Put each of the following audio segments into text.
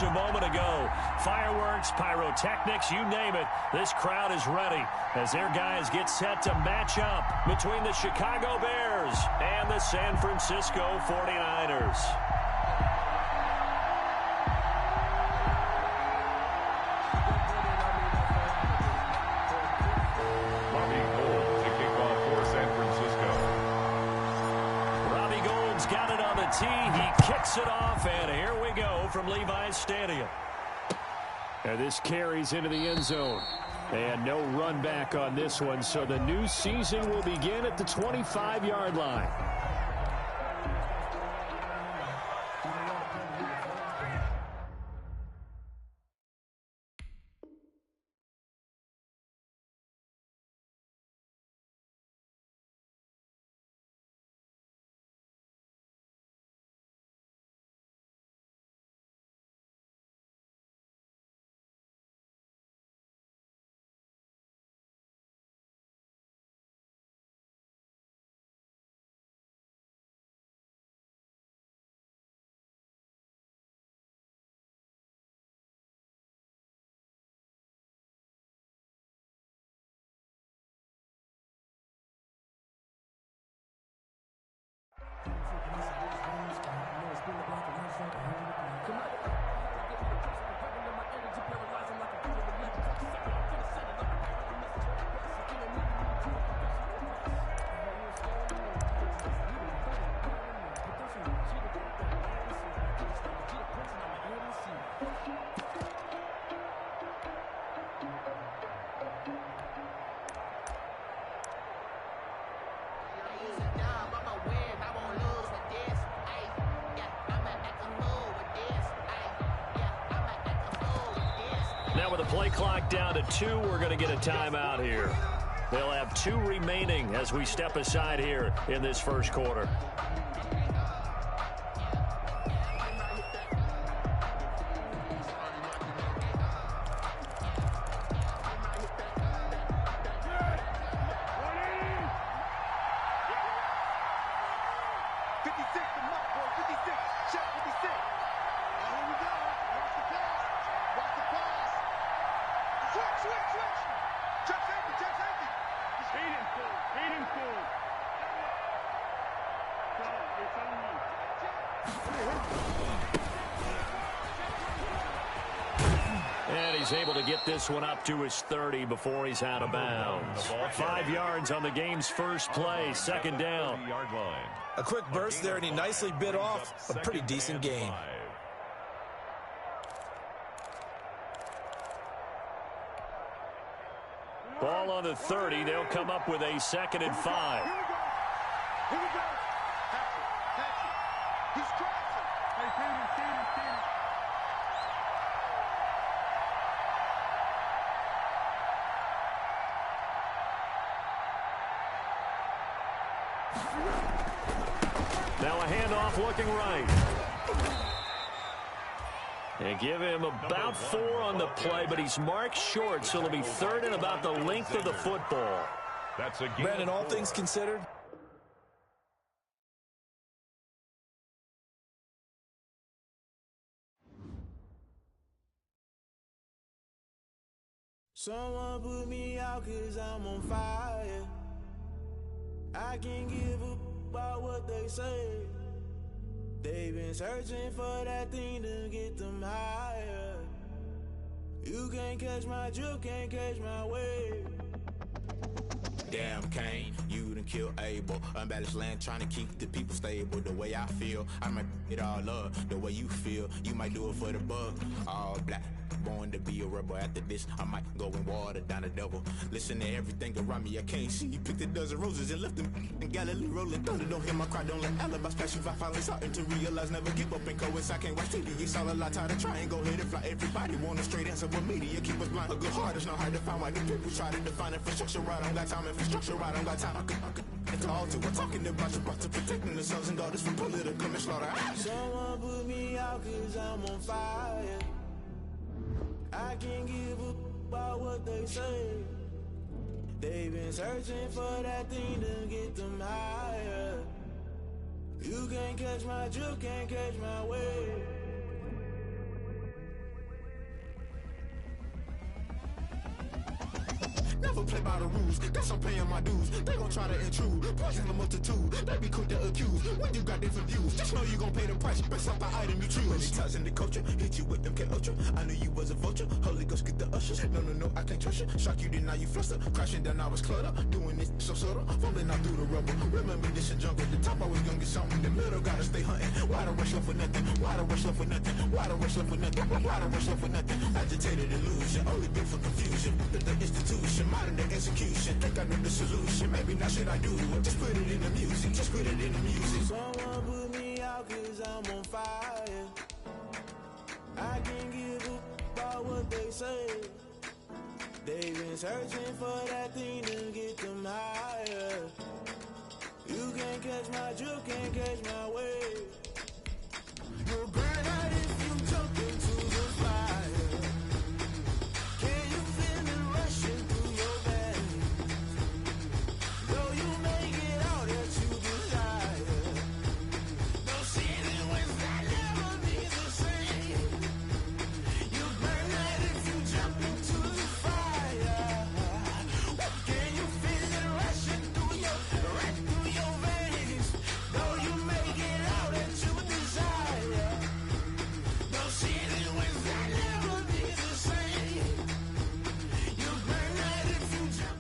moments a moment ago. Fireworks, pyrotechnics, you name it. This crowd is ready as their guys get set to match up between the Chicago Bears and the San Francisco 49ers. Got it on the tee. He kicks it off, and here we go from Levi's Stadium. And this carries into the end zone. And no run back on this one, so the new season will begin at the 25-yard line. Now with the play clock down to 2, we're going to get a timeout here. They'll have 2 remaining as we step aside here in this first quarter. And he's able to get this one up to his 30 before he's out of bounds. 5 yards on the game's first play, second down. A quick burst there, and he nicely bit off a pretty decent gain. Ball on the 30. They'll come up with a 2nd and 5. Here we go. Patch it. He's crossing. Hey, Peter. Now a handoff looking right. And give him about 4 on the play, but he's marked short, so it'll be 3rd and about the length of the football. That's a Brandon, all things considered, someone put me out 'cause I'm on fire. I can't give up about what they say. They've been searching for that thing to get them higher. You can't catch my drift, can't catch my wave. Damn, Kane, you done killed Abel. Unbalanced land, trying to keep the people stable. The way I feel, I might it all up. The way you feel, you might do it for the bug. All black, born to be a rebel. After this, I might go and water down the devil. Listen to everything around me, I can't see. You picked a dozen roses and left them in Galilee rolling thunder. Don't hear my cry, don't let alibis pass you. I finally starting to realize, never give up and coincide. Can't watch TV, it's all a lot. Tired of trying, go ahead and fly. Everybody want a straight answer with media, keep us blind. A good heart is not hard to find. Why the people try to define infrastructure right? I don't got time, infrastructure right, I don't got time. It's all to we're talking about you, about to protecting the sons and daughters from political slaughter. Someone put me out 'cause I'm on fire. I can't give up about what they say. They've been searching for that thing to get them higher. You can't catch my drift, can't catch my wave. don't play by the rules. Guess I'm paying my dues. They gon' try to intrude. Poison the multitude. They be quick to accuse. When you got different views, just know you gon' pay the price. Best up the item you choose. Many times in the culture, hit you with them K-Ultra. I knew you was a vulture. Holy Ghost get the ushers. No, I can't trust you. Shock you, then now you fluster. Crashing down, I was clutter. Doing this so subtle. Fumbling out through the rubble. Remember this in jungle. The top I was young and something. The middle gotta stay hunting. Why the rush up for nothing? Why the rush up for nothing? Why the rush up for nothing? Why the rush up for nothing? Agitated illusion. Only built for confusion. The institution. Modern day execution. Think I know the solution. Maybe now should I do it? Just put it in the music. Just put it in the music. Someone put me out cause I'm on fire. I can't give up about what they say. They've been searching for that thing to get them higher. You can't catch my drift, can't catch my wave. You'll burn out if you jump into the fire. Can you feel it rushing through your veins? Though you may get out that you desire. No city was that never be the same. You burn out if you jump into the fire. Can you feel it rushing through your veins? Though you may get out that you desire. No city was that never be the same. You burn out if you jump.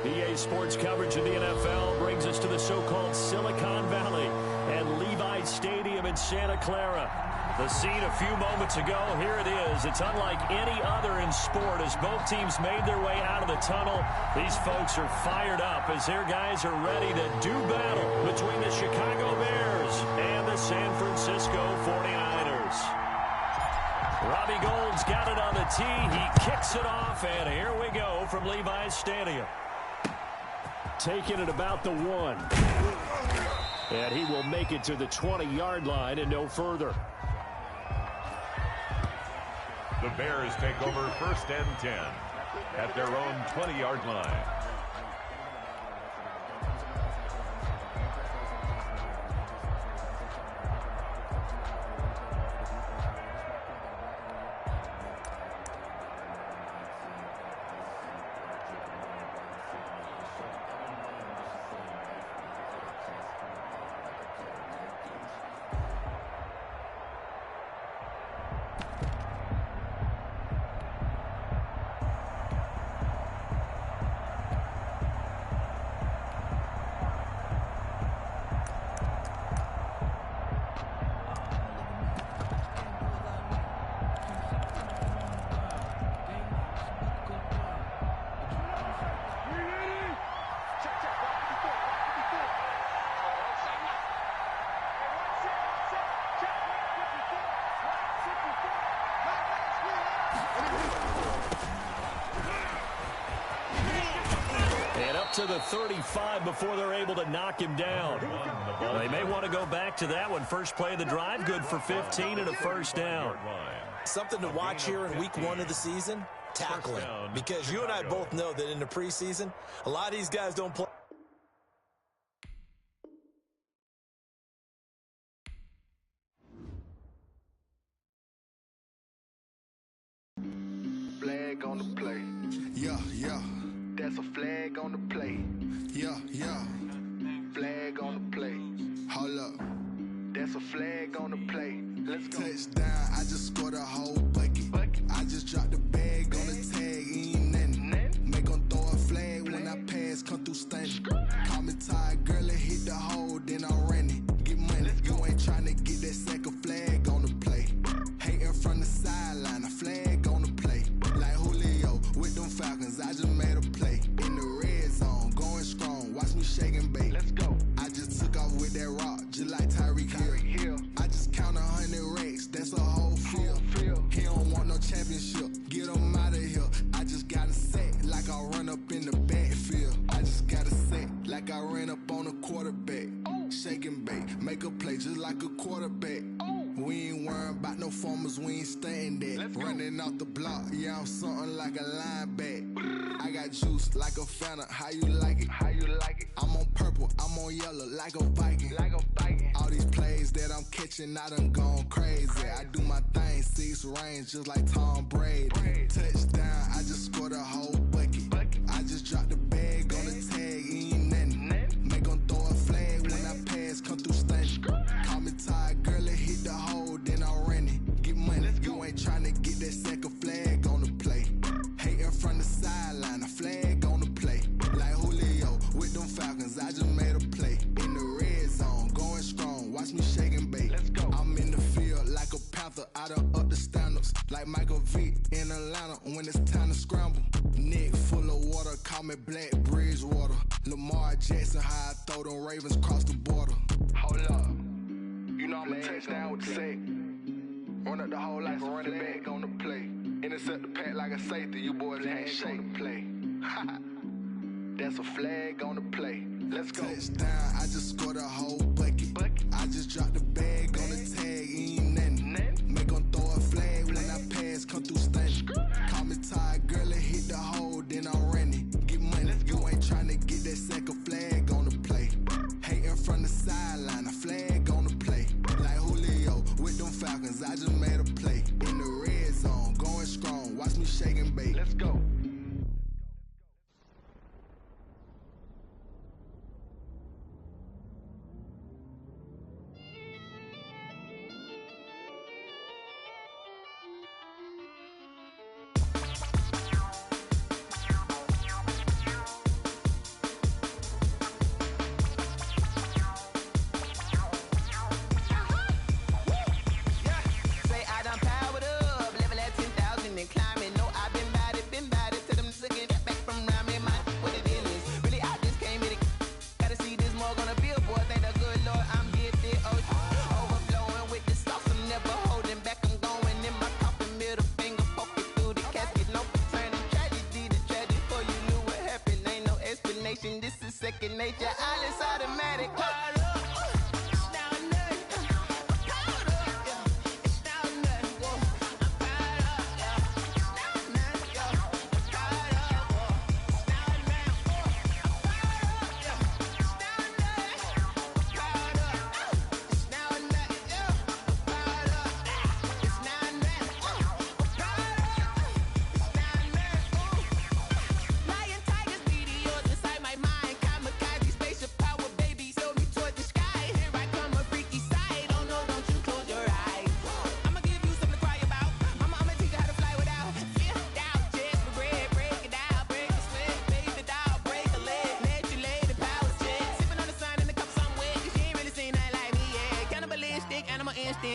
EA Sports coverage of the NFL brings us to the so-called Silicon Valley and Levi Stadium in Santa Clara. The scene a few moments ago, here it is. It's unlike any other in sport as both teams made their way out of the tunnel. These folks are fired up as their guys are ready to do battle between the Chicago Bears and the San Francisco 49ers. Robbie Gould's got it on the tee. He kicks it off, and here we go from Levi's Stadium. Taking it about the 1. And he will make it to the 20-yard line and no further. The Bears take over 1st and 10 at their own 20-yard line. To the 35 before they're able to knock him down. They may want to go back to that one. First play of the drive, good for 15 and a first down. Something to watch here in week 1 of the season, tackling. Because you and I both know that in the preseason, a lot of these guys don't play. Flag on the play. Yeah. That's a flag on the play. Yeah. Flag on the play. Hold up. That's a flag on the play. Let's go. Touchdown, I just scored a whole bucket. I just dropped the bag on the tag, ain't nothing. Make them throw a flag when I pass, come through stunning. Call me tired, girl, and hit the hole, then I'm running. Get money, you ain't trying to get that second flag on the play. Hating from the sideline, a flag on the play. Like Julio with them Falcons, I just made a play. In the red zone, going strong, watch me shake and bake. Let's go. I just took off with that rock, just like Tyreek Hill. I just count 100 racks, that's a whole field. He don't want no championship, get him out of here. I just got a set, like I run up in the backfield. I just got a set, like I ran up on a quarterback. Shake and bake, make a play just like a quarterback. We ain't worrying about no farmers, we ain't staying there. Running off the block, yeah, I'm something like a linebacker. I got juice like a Fanta, how you like it? How you like it? I'm on purple, I'm on yellow, like a Viking. Like a Viking. All these plays that I'm catching, I done gone crazy. I do my thing, 6 range, just like Tom Brady. Touchdown, I just scored a whole bucket. I just dropped the bag on the tag, ain't nothing. Make 'em throw a flag when I pass, come through stunning. Call me tired, girl, it hit the hole, then I ran it. Get money, you ain't tryna get that second flag on the play. Hating from the sideline, a flag on the play. Like Julio with them Falcons, I just made a play. In the red zone, going strong, watch me shake and bake. I'm in the field like a panther, I done up the standards. Like Michael Vick in Atlanta when it's time to scramble. Neck full of water, call me Black Bridgewater. Lamar Jackson, how I throw them Ravens cross the border. Hold up, you know I'm a touchdown with the sack. Run up the whole life, running back on the play. Intercept the pack like a safety, you boys ain't shake the play. That's a flag on the play. Let's go. Touchdown, I just scored a whole bucket. I just dropped the bag on the tag, ain't nothing. Make 'em throw a flag when I pass, come through stunning. Call me tired, girl, it hit the hole, then I ran it. Get money, you ain't tryna get that second flag on the play. Hating from the sideline, a flag on the play. Like Julio with them Falcons, I just made a play. In the red zone, going strong, watch me shake and bake. Let's go.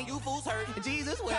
You fools hurt. Jesus will.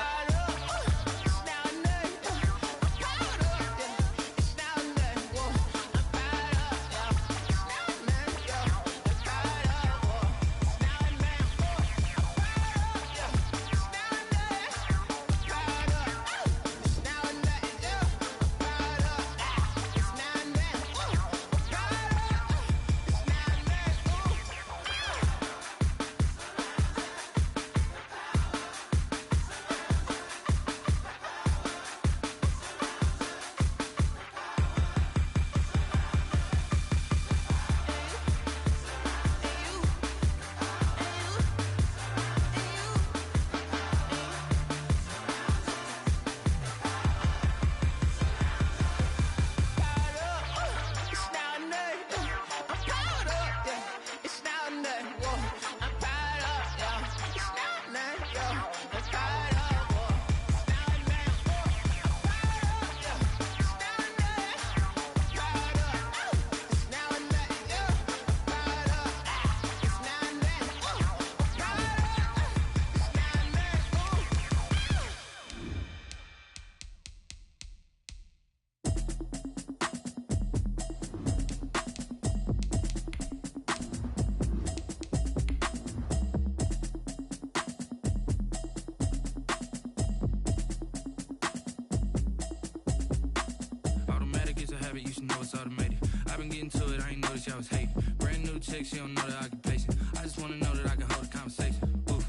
I was hating. Brand new chick, she don't know the occupation. I just wanna know that I can hold a conversation. Oof,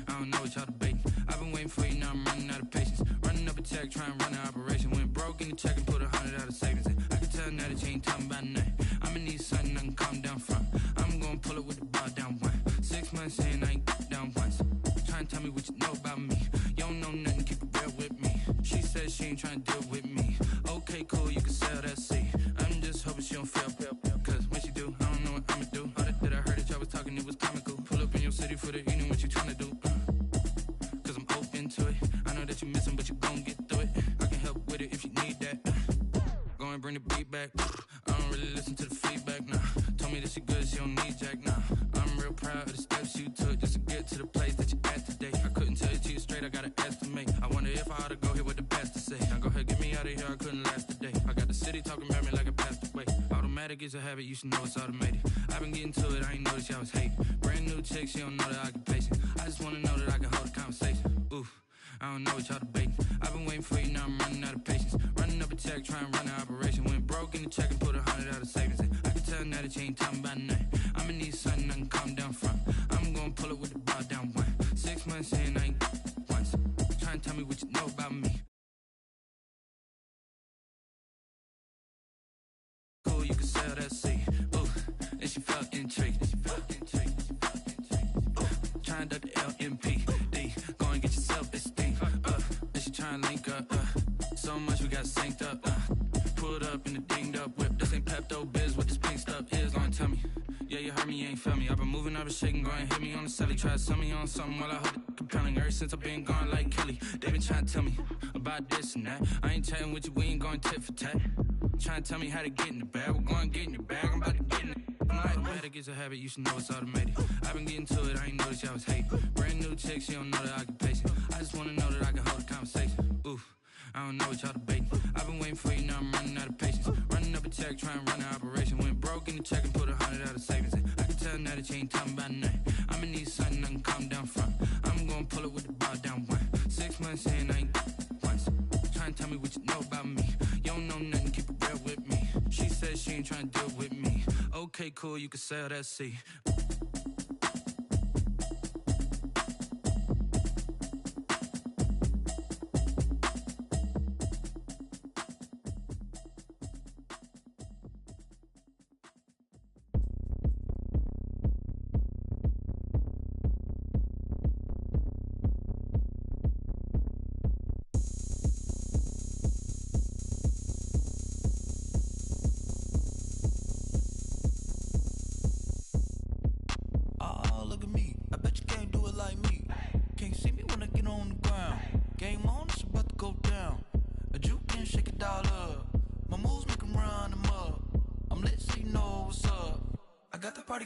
I don't know what y'all debating. I've been been waiting for you, now I'm running out of patience. Running up a check, trying to run an operation. Went broke in the check and put 100 out of savings in. I can tell now that you ain't talking about nothing. I'ma need something I can calm down from. I'm gonna pull it with the bar down one. 6 months in, I ain't down once. Trying to tell me what you know about me. You don't know nothing, keep it real with me. She says she ain't trying to deal with me. Okay, cool, you can sell that seat. I'm just hoping she don't fail. Cause when she do, I don't know what I'ma do. All that I heard that y'all was talking, it was comical. Pull up in your city for the evening, what you trying to do? Cause I'm open to it. I know that you missing, but you gon' get through it. I can help with it if you need that. Go and bring the beat back. I don't really listen to the feedback, nah. Told me that she good, she don't need jack, nah. I'm real proud of the steps you took just to get to the place that you at today. I couldn't tell it to you straight, I gotta estimate. I wonder if I ought to go here with the best to say. Now go ahead, get me out of here, I couldn't last today. I got the city talking about me like I passed away. Automatic is a habit, you should know it's automated. I've been getting to it, I ain't noticed y'all was hating. Brand new chick, she don't know the occupation. I just wanna know that I can hold a conversation. Oof, I don't know what y'all debating. I've been waiting for you, now I'm running out of patience. Running up a check, trying to run an operation. Went broke in the check and put 100 out of savings in. I can tell now that you ain't talking about nothing. I'ma need something I can calm down from. I'm gonna pull it with the bar down one. 6 months in, I ain't once. Trying to tell me what you know about me. Cool, you can sell that seat. Ooh, and she felt intrigued. Trying to duck the LMPD. Go and get your self-esteem. And she trying to link up. So much we got synced up. Pulled up in the dinged up whip. This ain't Pepto-Biz, what this pink stuff is. Long tell me. Yeah, you heard me, you ain't felt me. I've been moving, I've been shaking, go and hit me on the celly. Try to sell me on something while I hold it compelling. Ever since I've been gone like Kelly, they been trying to tell me about this and that. I ain't chatting with you, we ain't going tit for tat. Trying to tell me how to get in the bag. We're going to get in the bag, I'm about to get in it. Automatic is a habit, you should know it's automated. I've been getting to it, I ain't noticed y'all was hating. Brand new chick, she don't know the occupation. I just wanna know that I can hold a conversation. Oof, I don't know what y'all debating. I've been waiting for you, now I'm running out of patience. Running up a check, trying to run an operation. Went broke in the check and put 100 out of savings in. I can tell now that you ain't talking about nothing. I'ma need something I can calm down from. I'm gonna pull it with the bar down one. 6 months in, I ain't once. Trying to tell me what you know about me. You don't know nothing, keep it real with me. She says she ain't trying to deal with me. Okay, cool, you can sell that seat.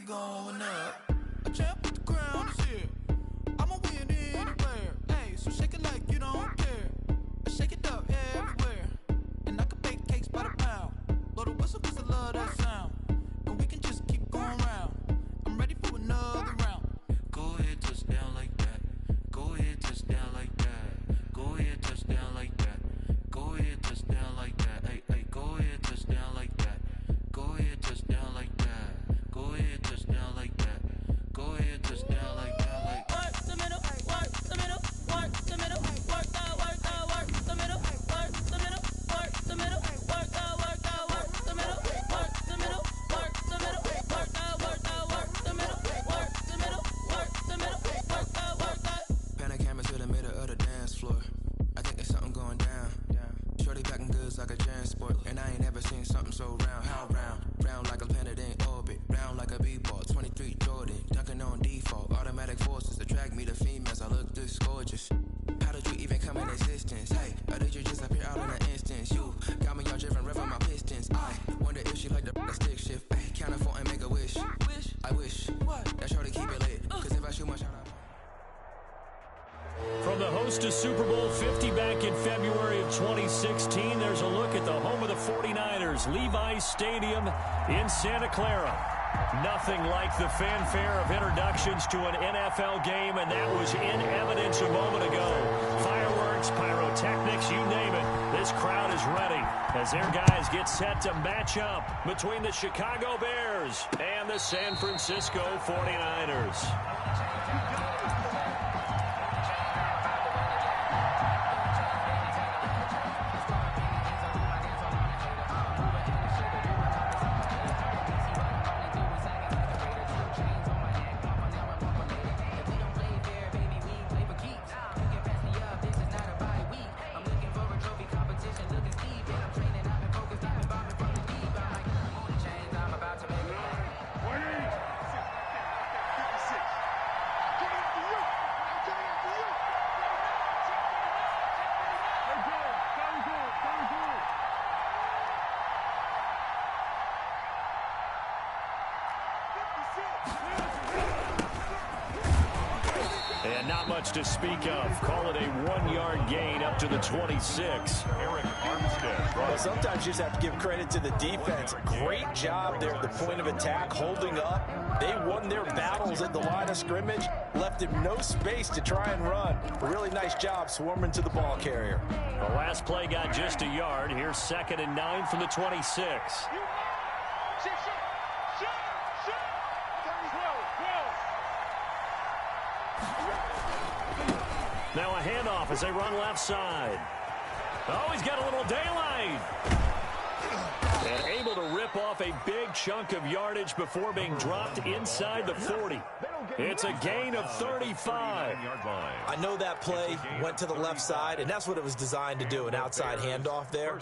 Going up, a champ with the crown is here. I'ma win anywhere. Hey, so shake it like you don't care. Shake it up everywhere. And I can bake cakes by the pound. Blow the whistle cause I love that sound. And we can just keep going round. I'm ready for another round. Go ahead, touch down like that. Go ahead, touch down like that. Go ahead, touch down like that. Go ahead, touch down like that. Hey, hey, go ahead, touch down like that. Go ahead, touch down like that. Go ahead, touch down like that. Go ahead, touch down like that. Like work the middle, work the middle, work the middle, work the middle, work the middle, work the middle, work the middle, work the middle, work the middle, work the middle, work the middle, work the middle, work the. Pan a camera to the middle of the dance floor. I think there's something going down. Shorty packing goods like a transport, and I ain't ever seen something so round. How round? Round like a planet in orbit, round like a b-ball. 23 Jordan, dunking on default. Automatic forces attract me to females. I look this gorgeous. How did you even come in existence? Hey, or did you just appear out in an instance? You got me all driven, revving my pistons. I wonder if she like the stick shift. Hey, count it for and make a wish. I wish that shorty keep it lit. Cause if I shoot my shot, From the host of Super Bowl 50 back in February of 2016, there's a look at the home of the 49ers, Levi's Stadium in Santa Clara. Nothing like the fanfare of introductions to an NFL game, and that was in evidence a moment ago. Fireworks, pyrotechnics, you name it. This crowd is ready as their guys get set to match up between the Chicago Bears and the San Francisco 49ers. much to speak of. Call it a 1-yard gain up to the 26. Eric Armstead. Well, sometimes you just have to give credit to the defense. Great job there at the point of attack, holding up. They won their battles at the line of scrimmage, left him no space to try and run. A really nice job swarming to the ball carrier. The last play got just a yard. Here's 2nd and 9 from the 26. Now a handoff as they run left side. Oh, he's got a little daylight. And able to rip off a big chunk of yardage before being dropped inside the 40. It's a gain of 35. I know that play went to the left side, and that's what it was designed to do, an outside handoff there.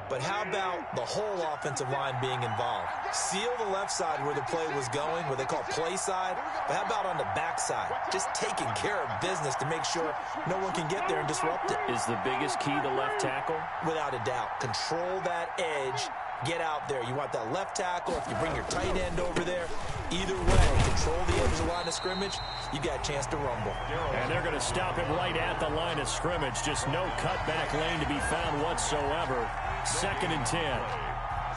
But how about the whole offensive line being involved? Seal the left side where the play was going, what they call play side. But how about on the back side? Just taking care of business to make sure no one can get there and disrupt it. Is the biggest key the left tackle? Without a doubt. Control that edge. Get out there. You want that left tackle. If you bring your tight end over there, either way, control the edge of the line of scrimmage, you got a chance to rumble. And they're going to stop him right at the line of scrimmage. Just no cutback lane to be found whatsoever. 2nd and 10.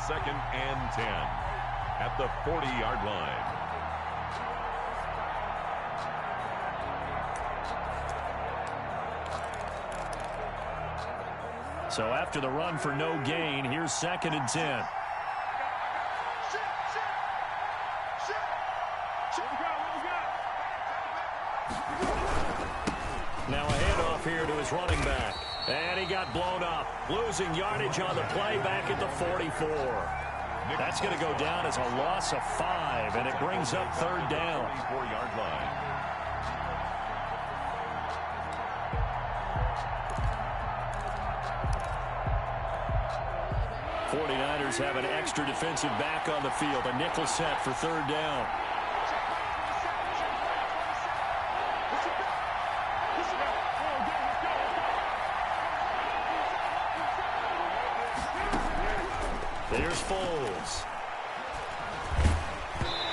2nd and 10 at the 40-yard line. So after the run for no gain, here's 2nd and 10. Now a handoff here to his running back. And he got blown up. Losing yardage on the play back at the 44. That's going to go down as a loss of 5, and it brings up 3rd down. 44-yard line. '49ers have an extra defensive back on the field. A nickel set for 3rd down. There's Foles.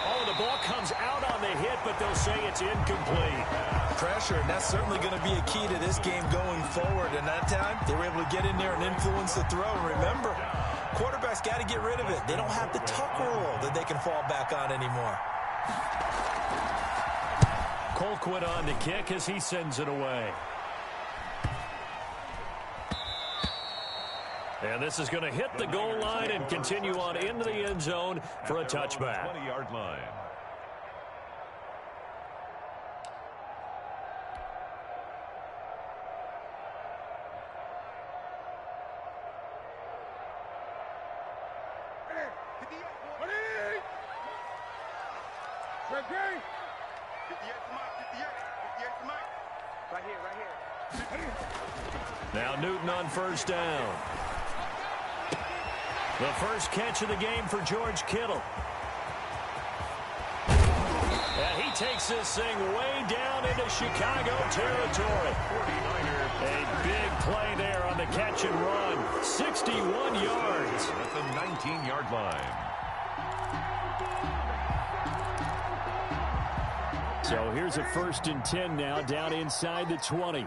Oh, the ball comes out on the hit, but they'll say it's incomplete. Pressure, and that's certainly going to be a key to this game going forward. And that time, they were able to get in there and influence the throw. And remember, quarterbacks got to get rid of it. They don't have the tuck rule that they can fall back on anymore. Colquitt on to kick as he sends it away. And this is going to hit the goal line and continue on into the end zone for a touchback. 20-yard line. Now Newton on 1st down. The first catch of the game for George Kittle. And he takes this thing way down into Chicago territory. A big play there on the catch and run. 61 yards. At the 19-yard line. So here's a 1st and 10 now, down inside the 20.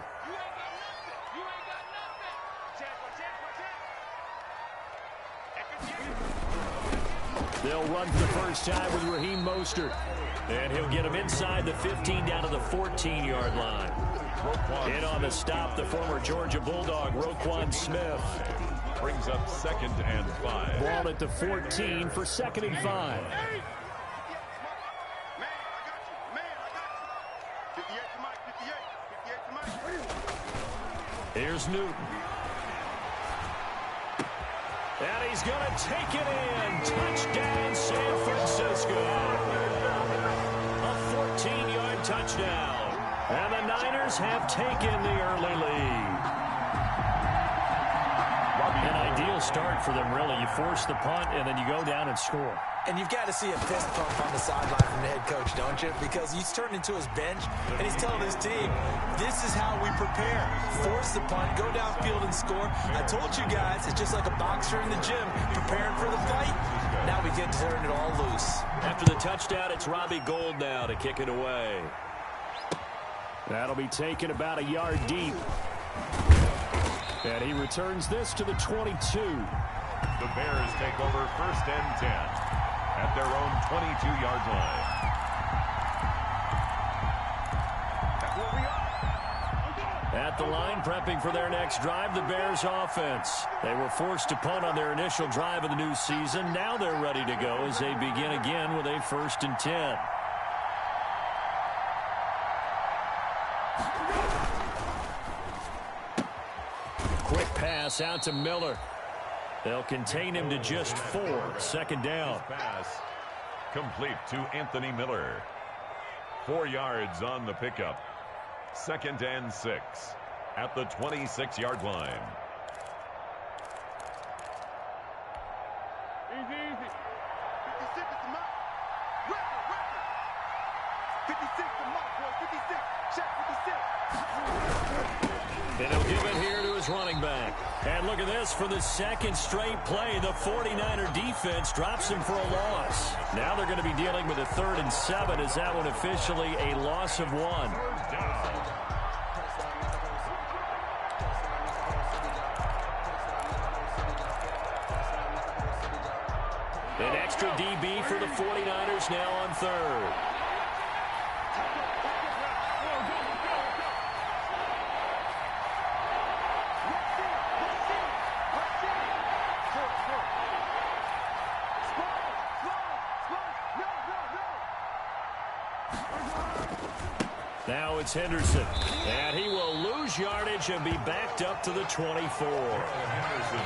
They'll run for the first time with Raheem Mostert. And he'll get him inside the 15 down to the 14-yard line. In on the stop, the former Georgia Bulldog, Roquan Smith. Brings up 2nd and 5. Ball at the 14 for 2nd and 5. Here's Newton. And he's going to take it in. Touchdown, San Francisco. A 14-yard touchdown. And the Niners have taken the early lead. An ideal start for them, really. You force the punt, and then you go down and score. And you've got to see a fist pump on the sideline from the head coach, don't you? Because he's turned into his bench, and he's telling his team, this is how we prepare. Force the punt, go downfield and score. I told you guys, it's just like a boxer in the gym, preparing for the fight. Now we get to turn it all loose. After the touchdown, it's Robbie Gould now to kick it away. That'll be taken about a yard deep. And he returns this to the 22. The Bears take over 1st and 10 at their own 22-yard line. At the line, prepping for their next drive, the Bears offense. They were forced to punt on their initial drive of the new season. Now they're ready to go as they begin again with a 1st and 10. Quick pass out to Miller. They'll contain him to just 4. 2nd down. Pass complete to Anthony Miller. 4 yards on the pickup. 2nd and 6 at the 26-yard line. Easy. 56 is the mark. Record. 56 the mark, boy. 56. Check 56. And he'll give it here to his running back. And look at this, for the 2nd straight play, the 49er defense drops him for a loss. Now they're going to be dealing with a 3rd and 7. Is that one officially a loss of 1? An extra DB for the 49ers now on 3rd. Now it's Henderson, and he will lose yardage and be backed up to the 24.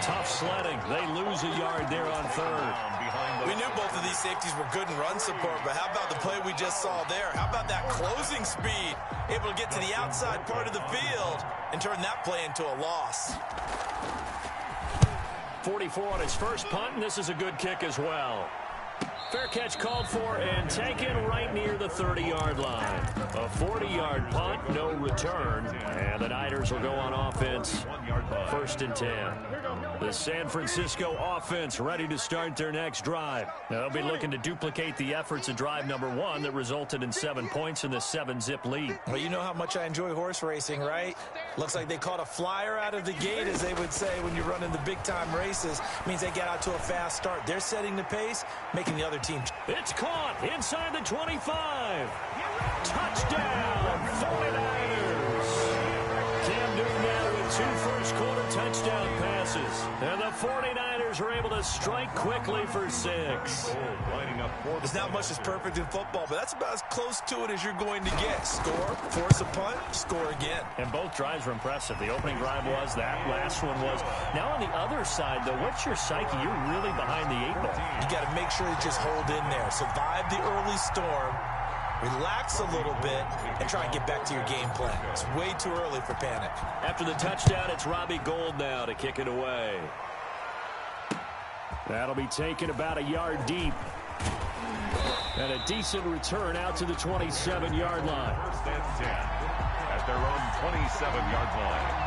Tough sledding. They lose a yard there on 3rd. We knew both of these safeties were good in run support, but how about the play we just saw there? How about that closing speed? Able to get to the outside part of the field and turn that play into a loss. 44 on his first punt, and this is a good kick as well. Fair catch called for and taken right near the 30-yard line. A 40-yard punt, no return. And the Niners will go on offense. 1st and 10. The San Francisco offense ready to start their next drive. They'll be looking to duplicate the efforts of drive number 1 that resulted in 7 points in the 7-zip lead. Well, you know how much I enjoy horse racing, right? Looks like they caught a flyer out of the gate, as they would say when you're running the big-time races. Means they get out to a fast start. They're setting the pace, making the other team. It's caught inside the 25. Touchdown, 49ers. Cam Newton now with 2 first-quarter touchdown passes. And the 49ers are able to strike quickly for 6. There's not much that's perfect in football, but that's about as close to it as you're going to get. Score, force a punt, score again. And both drives were impressive. The opening drive was, that last one was. Now on the other side, though, what's your psyche? You're really behind the 8 ball. You got to make sure you just hold in there. Survive the early storm, relax a little bit, and try and get back to your game plan. It's way too early for panic. After the touchdown, it's Robbie Gould now to kick it away. That'll be taken about a yard deep. And a decent return out to the 27-yard line. 1st and 10 at their own 27-yard line.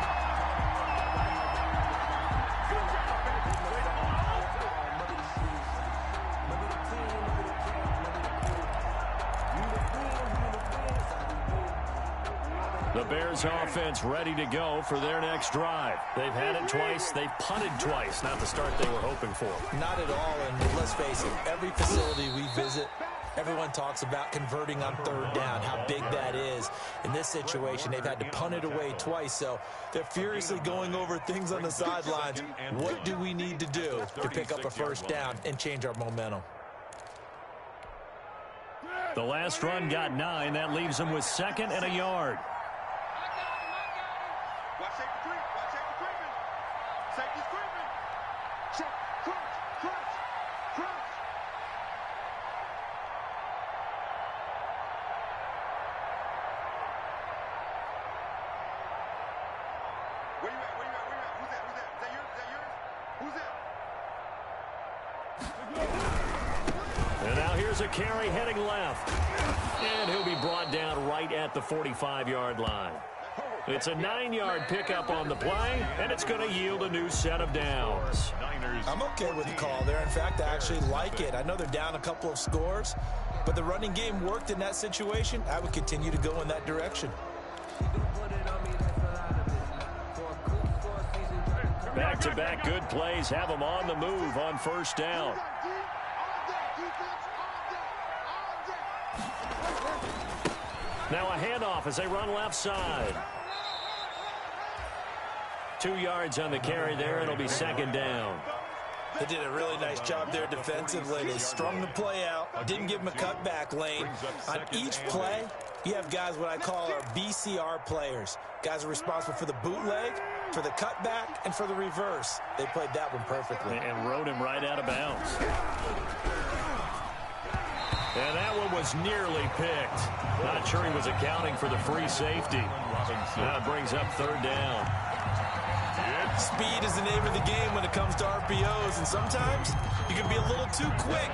The Bears offense ready to go for their next drive. They've had it twice. They've punted twice. Not the start they were hoping for. Not at all, and let's face it, every facility we visit, everyone talks about converting on 3rd down, how big that is. In this situation, they've had to punt it away twice, so they're furiously going over things on the sidelines. What do we need to do to pick up a 1st down and change our momentum? The last run got 9. That leaves them with 2nd and a yard. Watch safety creep. Watch safety creeping. Safety's creeping. Check. Crunch. Where you at? Who's that? Is that yours? Who's that? And now here's a carry heading left. And he'll be brought down right at the 45-yard line. It's a 9-yard pickup on the play, and it's going to yield a new set of downs. I'm okay with the call there. In fact, I actually like it. I know they're down a couple of scores, but the running game worked in that situation. I would continue to go in that direction. Back-to-back good plays have them on the move on first down. Now a handoff as they run left side. 2 yards on the carry there. It'll be second down. They did a really nice job there defensively. They strung the play out, didn't give them a cutback lane. On each play, you have guys what I call our BCR players. Guys are responsible for the bootleg, for the cutback, and for the reverse. They played that one perfectly. And rode him right out of bounds. And that one was nearly picked. Not sure he was accounting for the free safety. Now it brings up third down. Speed is the name of the game when it comes to RPOs, and sometimes you can be a little too quick,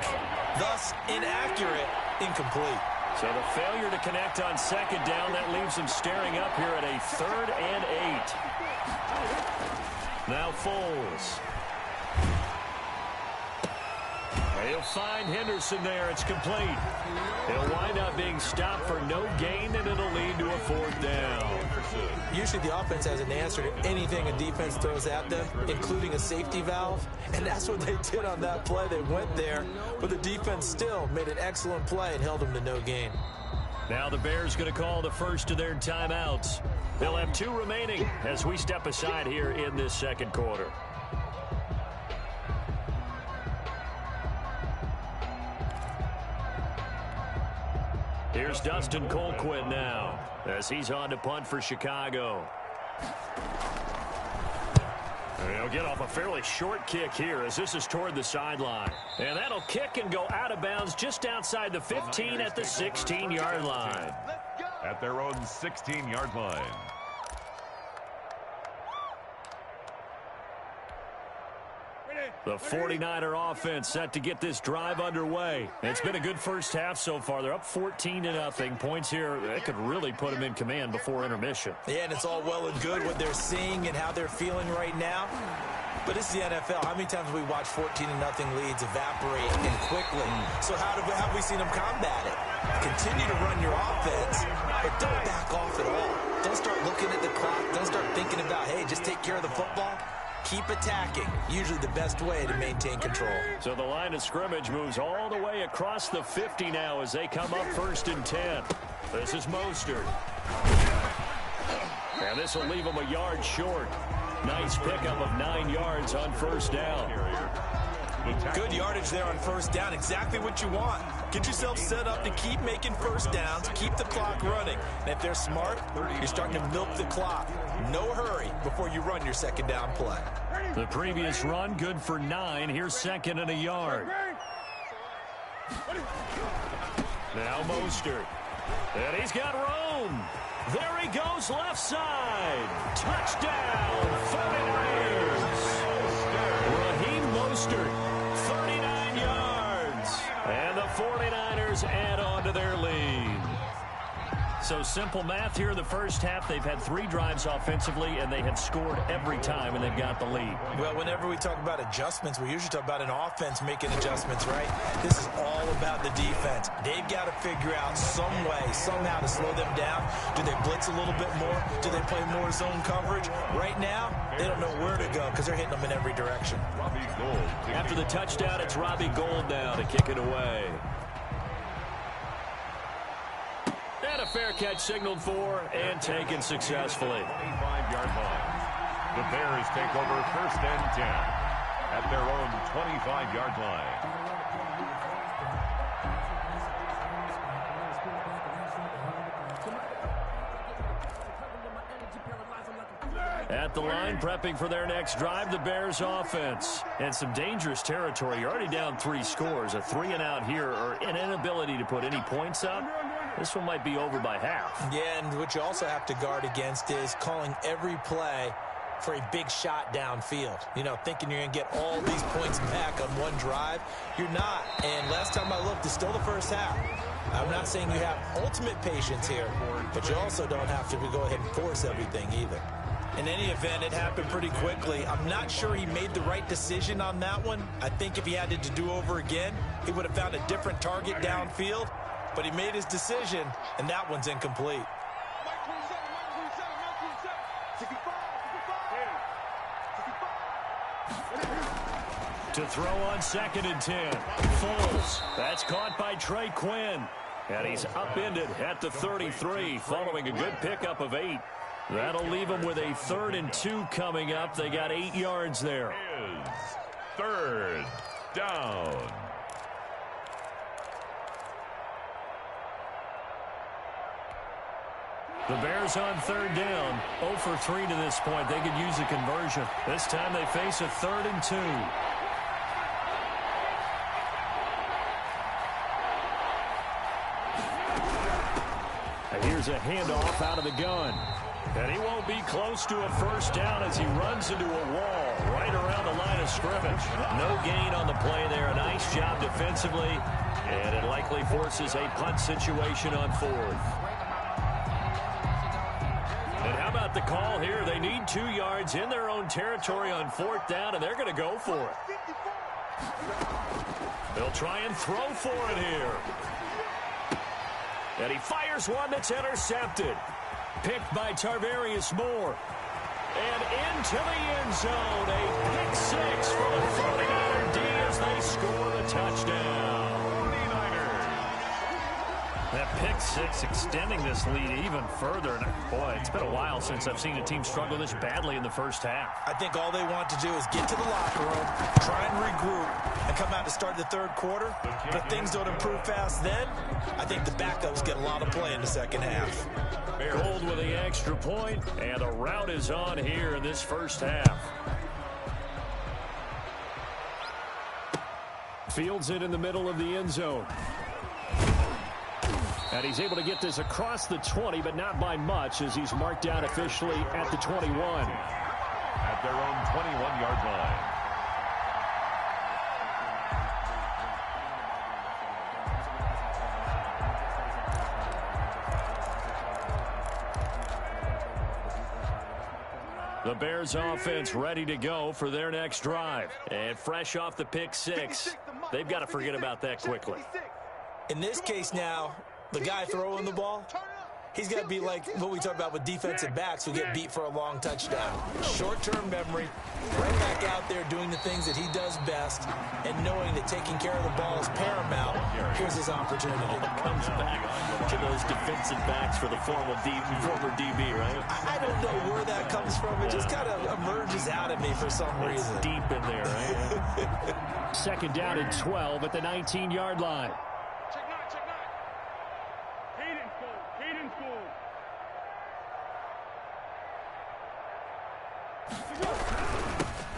thus inaccurate, incomplete. So the failure to connect on second down, that leaves him staring up here at a 3rd and 8. Now Foles. He'll find Henderson there. It's complete. He'll wind up being stopped for no gain, and it'll lead to a 4th down. Usually the offense has an answer to anything a defense throws at them, including a safety valve, and that's what they did on that play. They went there, but the defense still made an excellent play and held them to no gain. Now the Bears going to call the first of their timeouts. They'll have 2 remaining as we step aside here in this second quarter. Here's Dustin Colquitt now as he's on to punt for Chicago. And he'll get off a fairly short kick here as this is toward the sideline. And that'll kick and go out of bounds just outside the 15 at the 16-yard line. At their own 16-yard line. The 49er offense set to get this drive underway. It's been a good first half so far. They're up 14-0. Points here, that could really put them in command before intermission. Yeah, and it's all well and good what they're seeing and how they're feeling right now. But it's the NFL. How many times have we watched 14-0 leads evaporate and quickly? So how have we seen them combat it? Continue to run your offense, but don't back off at all. Don't start looking at the clock. Don't start thinking about, hey, just take care of the football. Keep attacking. Usually the best way to maintain control. So the line of scrimmage moves all the way across the 50 now as they come up 1st and 10. This is Mostert. And this will leave them a yard short. Nice pickup of 9 yards on first down. Good yardage there on first down. Exactly what you want. Get yourself set up to keep making first downs, keep the clock running. And if they're smart, you're starting to milk the clock. No hurry before you run your second down play. The previous run, good for 9. Here's 2nd and a yard. Now Mostert. And he's got room. There he goes left side. Touchdown, 49ers. Raheem Mostert, 39 yards. And the 49ers add on to their lead. So simple math here in the first half. They've had 3 drives offensively, and they have scored every time, and they've got the lead. Well, whenever we talk about adjustments, we usually talk about an offense making adjustments, right? This is all about the defense. They've got to figure out some way, somehow to slow them down. Do they blitz a little bit more? Do they play more zone coverage? Right now, they don't know where to go because they're hitting them in every direction. After the touchdown, it's Robbie Gould now to kick it away. And a fair catch signaled for and taken successfully. 25-yard line. The Bears take over 1st and 10 at their own 25-yard line. At the line, prepping for their next drive, the Bears offense. And some dangerous territory. You're already down 3 scores. A 3-and-out here, or an inability to put any points up. This one might be over by half. Yeah, and what you also have to guard against is calling every play for a big shot downfield. You know, thinking you're going to get all these points back on one drive. You're not. And last time I looked, it's still the first half. I'm not saying you have ultimate patience here, but you also don't have to go ahead and force everything either. In any event, it happened pretty quickly. I'm not sure he made the right decision on that one. I think if he had to do over again, he would have found a different target downfield. But he made his decision, and that one's incomplete. To throw on 2nd and 10. Foles. That's caught by Trey Quinn. And he's upended at the 33 following a good pickup of 8. That'll leave him with a 3rd and 2 coming up. They got 8 yards there. Is 3rd down. The Bears on 3rd down. 0 for 3 to this point. They could use a conversion. This time they face a 3rd and 2. And here's a handoff out of the gun. And he won't be close to a 1st down as he runs into a wall right around the line of scrimmage. No gain on the play there. A nice job defensively. And it likely forces a punt situation on 4th. And how about the call here? They need 2 yards in their own territory on 4th down, and they're going to go for it. They'll try and throw for it here. And he fires one that's intercepted. Picked by Tarvarius Moore. And into the end zone. A pick 6 for the 49er D as they score the touchdown. 49ers. That pick 6 extending this lead even further. And boy, it's been a while since I've seen a team struggle this badly in the first half. I think all they want to do is get to the locker room, try and regroup, and come out to start the 3rd quarter. But if things don't improve fast then, I think the backups get a lot of play in the 2nd half. Gold with the extra point, and a rout is on here in this 1st half. Fields it in the middle of the end zone. And he's able to get this across the 20, but not by much as he's marked down officially at the 21. At their own 21-yard line. The Bears offense ready to go for their next drive. And fresh off the pick 6, they've got to forget about that quickly. In this case now, the guy throwing the ball, he's got to be like what we talk about with defensive backs who get beat for a long touchdown. Short-term memory, right back out there doing the things that he does best, and knowing that taking care of the ball is paramount. Here's his opportunity. Comes back to those defensive backs for the former DB, right? I don't know where that comes from. It just kind of emerges out of me for some reason. It's deep in there, right? 2nd down and 12 at the 19-yard line.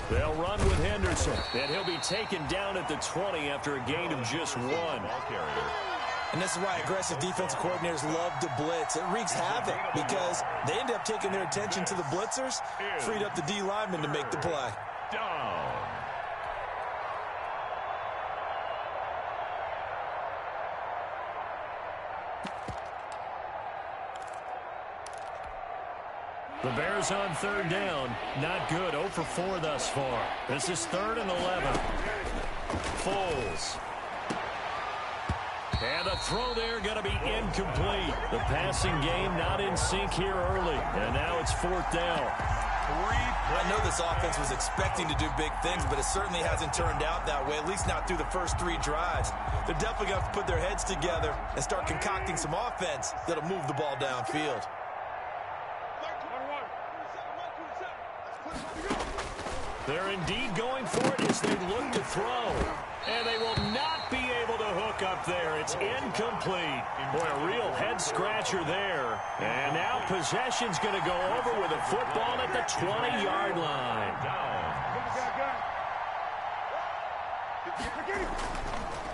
They'll run with Henderson, and he'll be taken down at the 20 after a gain of just 1. And this is why aggressive defensive coordinators love to blitz. It wreaks havoc because they end up taking their attention to the blitzers, freed up the D lineman to make the play. Down. The Bears on 3rd down. Not good. 0 for 4 thus far. This is 3rd and 11. Foles. And the throw there going to be incomplete. The passing game not in sync here early. And now it's 4th down. I know this offense was expecting to do big things, but it certainly hasn't turned out that way, at least not through the first 3 drives. They're definitely going to have to put their heads together and start concocting some offense that'll move the ball downfield. They're indeed going for it as they look to throw. And they will not be able to hook up there. It's incomplete. Boy, a real head-scratcher there. And now possession's going to go over with a football at the 20-yard line.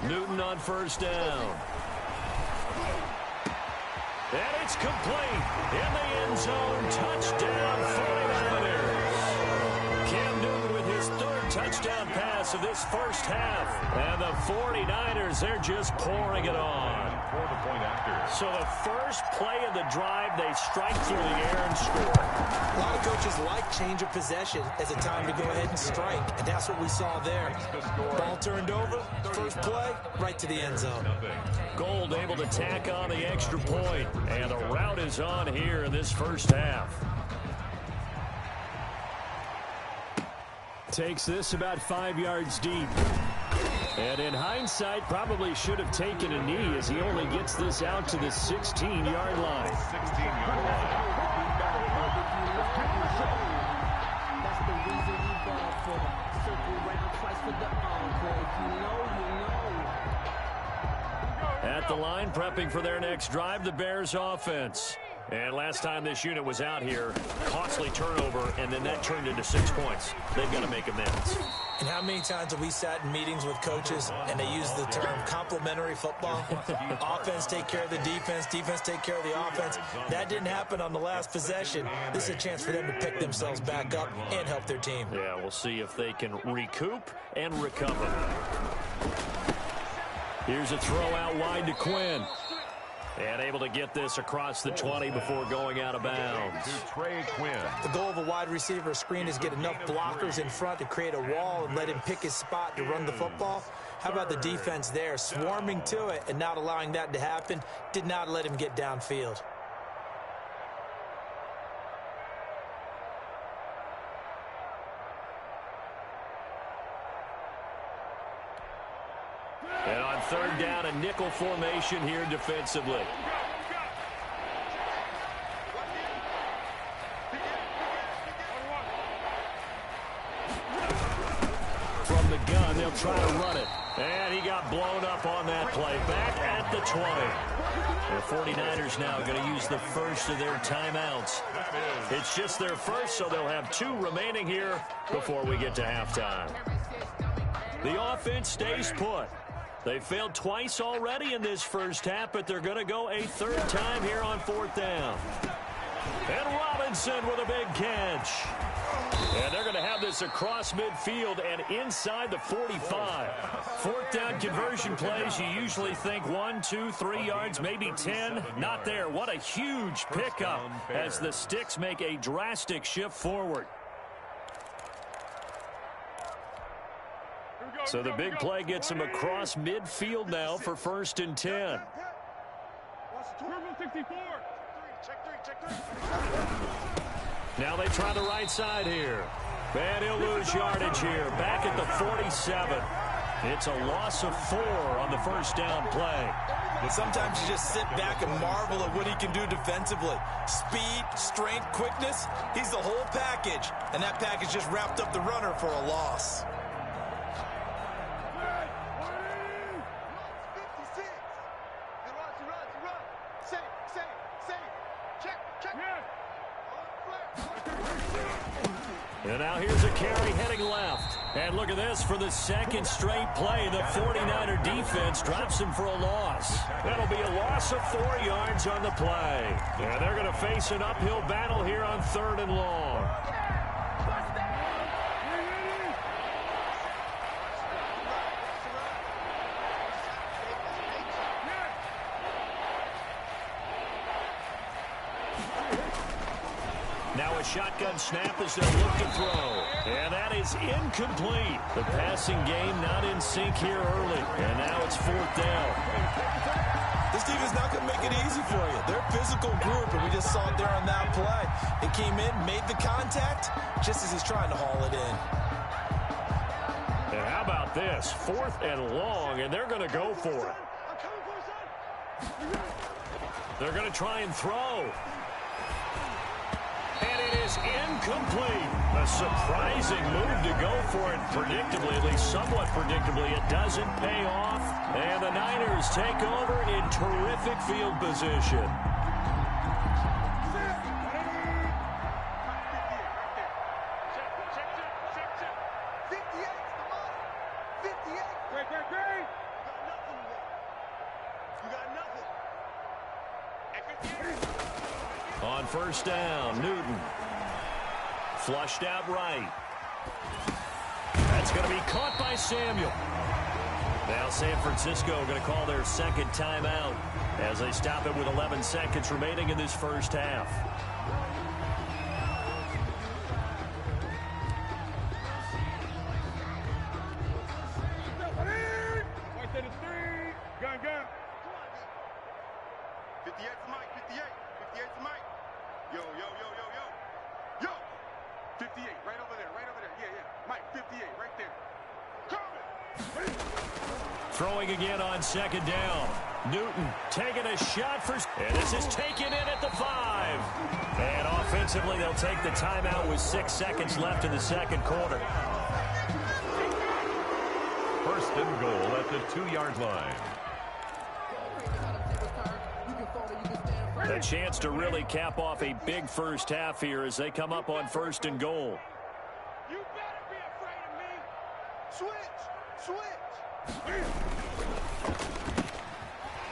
Newton on 1st down. And it's complete. In the end zone, touchdown 49ers. Cam Newton with his 3rd touchdown pass of this 1st half. And the 49ers, they're just pouring it on. So the first play of the drive, they strike through the air and score. A lot of coaches like change of possession as a time to go ahead and strike, and that's what we saw there. Ball turned over, first play, right to the end zone. Gold able to tack on the extra point, and the rout is on here in this 1st half. takes this about 5 yards deep. And in hindsight, probably should have taken a knee as he only gets this out to the 16-yard line. 16-yard line. That's the reason we ball for. Circle round twice for the encore. You know. At the line, prepping for their next drive, the Bears offense. And last time this unit was out here, costly turnover, and then that turned into 6 points. They've got to make amends. And how many times have we sat in meetings with coaches and they use the term complementary football? Offense take care of the defense, defense take care of the offense. That didn't happen on the last possession. This is a chance for them to pick themselves back up and help their team. Yeah, we'll see if they can recoup and recover. Here's a throw out wide to Quinn. And able to get this across the 20 before going out of bounds. The goal of a wide receiver screen is get enough blockers in front to create a wall and let him pick his spot to run the football. How about the defense there, swarming to it and not allowing that to happen? Did not let him get downfield. And on third down, a nickel formation here defensively. From the gun, they'll try to run it. And he got blown up on that play. Back at the 20. The 49ers now going to use the first of their timeouts. It's just their first, so they'll have 2 remaining here before we get to halftime. The offense stays put. They failed twice already in this first half, but they're going to go a third time here on 4th down. And Robinson with a big catch. And they're going to have this across midfield and inside the 45. 4th down conversion plays, you usually think 1, 2, 3 yards, maybe 10. Not there. What a huge pickup as the Sticks make a drastic shift forward. So the big play gets him across midfield now for 1st and 10. Now they try the right side here. And he'll lose yardage here. Back at the 47. It's a loss of 4 on the first down play. But sometimes you just sit back and marvel at what he can do defensively. Speed, strength, quickness. He's the whole package. And that package just wrapped up the runner for a loss. And now here's a carry heading left. And look at this for the second straight play. The 49er defense drops him for a loss. That'll be a loss of 4 yards on the play. And they're going to face an uphill battle here on 3rd and long. Now a shotgun snap as they'll look to throw. And that is incomplete. The passing game not in sync here early. And now it's 4th down. This defense not going to make it easy for you. They're a physical group, and we just saw it there on that play. They came in, made the contact, just as he's trying to haul it in. And how about this? 4th and long, and they're going to go for it. They're going to try and throw. And it is incomplete. A surprising move to go for it predictably, at least somewhat predictably. It doesn't pay off. And the Niners take over in terrific field position. On first down, Newton. Flushed out right. That's going to be caught by Samuel. Now San Francisco going to call their second timeout as they stop it with 11 seconds remaining in this first half. Yo, 58, right over there, Mike, 58, right there. Coming. Throwing again on second down. Newton taking a shot for, and this is taken in at the 5. And offensively, they'll take the timeout with 6 seconds left in the second quarter. First and goal at the 2-yard line. A chance to really cap off a big first half here as they come up on first and goal. You better be afraid of me. Switch.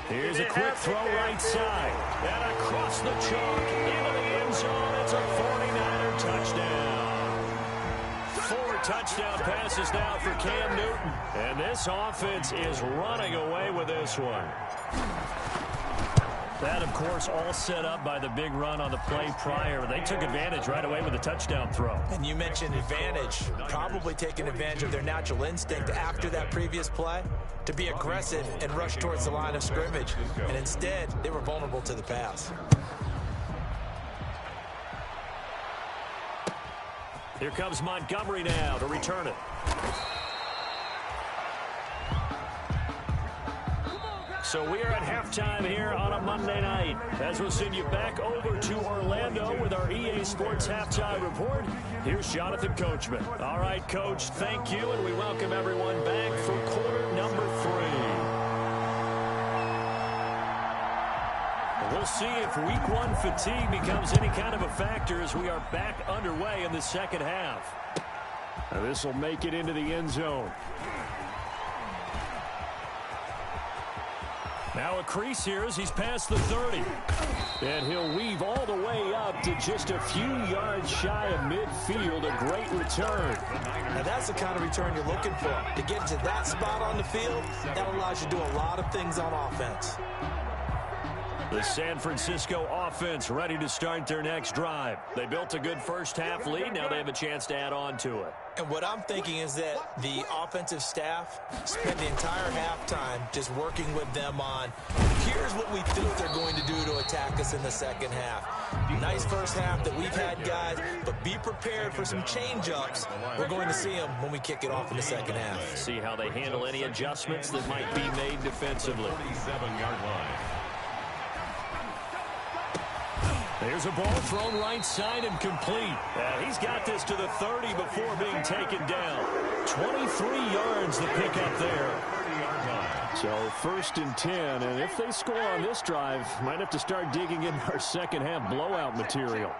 Here's a quick throw right side. And across the chalk into the end zone. It's a 49er touchdown. 4 touchdown passes now for Cam Newton. And this offense is running away with this one. That, of course, all set up by the big run on the play prior. They took advantage right away with a touchdown throw. And you mentioned advantage. Probably taking advantage of their natural instinct after that previous play to be aggressive and rush towards the line of scrimmage. And instead, they were vulnerable to the pass. Here comes Montgomery now to return it. So we are at halftime here on a Monday night. As we'll send you back over to Orlando with our EA Sports Halftime Report, here's Jonathan Coachman. All right, Coach, thank you, and we welcome everyone back for quarter number 3. We'll see if week 1 fatigue becomes any kind of a factor as we are back underway in the second half. Now this will make it into the end zone. Now a crease here as he's past the 30. And he'll weave all the way up to just a few yards shy of midfield. A great return. Now that's the kind of return you're looking for. To get into that spot on the field, that allows you to do a lot of things on offense. The San Francisco offense ready to start their next drive. They built a good first half lead. Now they have a chance to add on to it. And what I'm thinking is that the offensive staff spent the entire halftime just working with them on, here's what we think they're going to do to attack us in the second half. Nice first half that we've had, guys, but be prepared for some change-ups. We're going to see them when we kick it off in the second half. See how they handle any adjustments that might be made defensively. 37-yard line. There's a ball thrown right side and complete. He's got this to the 30 before being taken down. 23 yards the pickup there. So first and 10, and if they score on this drive, might have to start digging in our second half blowout material.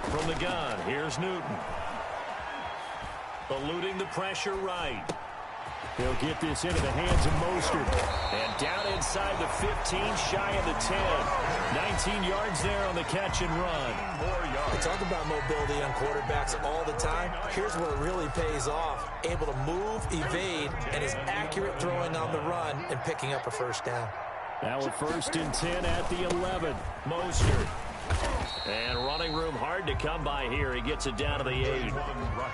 From the gun, here's Newton. Eluding the pressure right. He'll get this into the hands of Mostert. And down inside the 15, shy of the 10. 19 yards there on the catch and run. We talk about mobility on quarterbacks all the time. Here's where it really pays off. Able to move, evade, and is accurate throwing on the run and picking up a first down. Now a first and 10 at the 11. Mostert. And running room hard to come by here. He gets it down to the 8.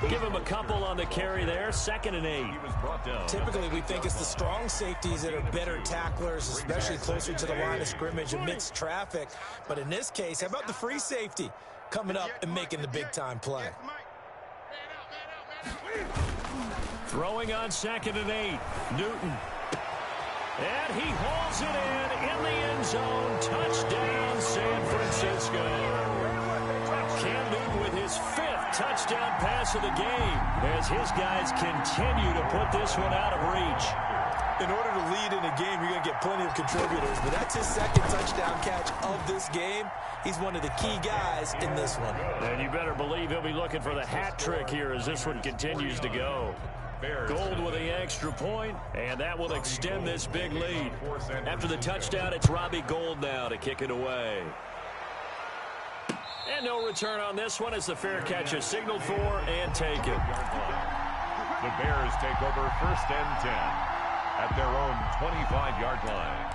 Give him a couple on the carry there. 2nd and 8. Typically, we think it's the strong safeties that are better tacklers, especially closer to the line of scrimmage amidst traffic. But in this case, how about the free safety coming up and making the big-time play? Throwing on 2nd and 8. Newton. And he hauls it in the end zone. Touchdown, San Francisco. Cam Newton with his 5th touchdown pass of the game as his guys continue to put this one out of reach. In order to lead in a game, you're going to get plenty of contributors, but that's his 2nd touchdown catch of this game. He's one of the key guys in this one. And you better believe he'll be looking for the hat trick here as this one continues to go. Gold with the extra point, and that will extend this big lead. After the touchdown, it's Robbie Gould now to kick it away. And no return on this one as the fair catch is signaled for and taken. The Bears take over 1st and 10 at their own 25-yard line.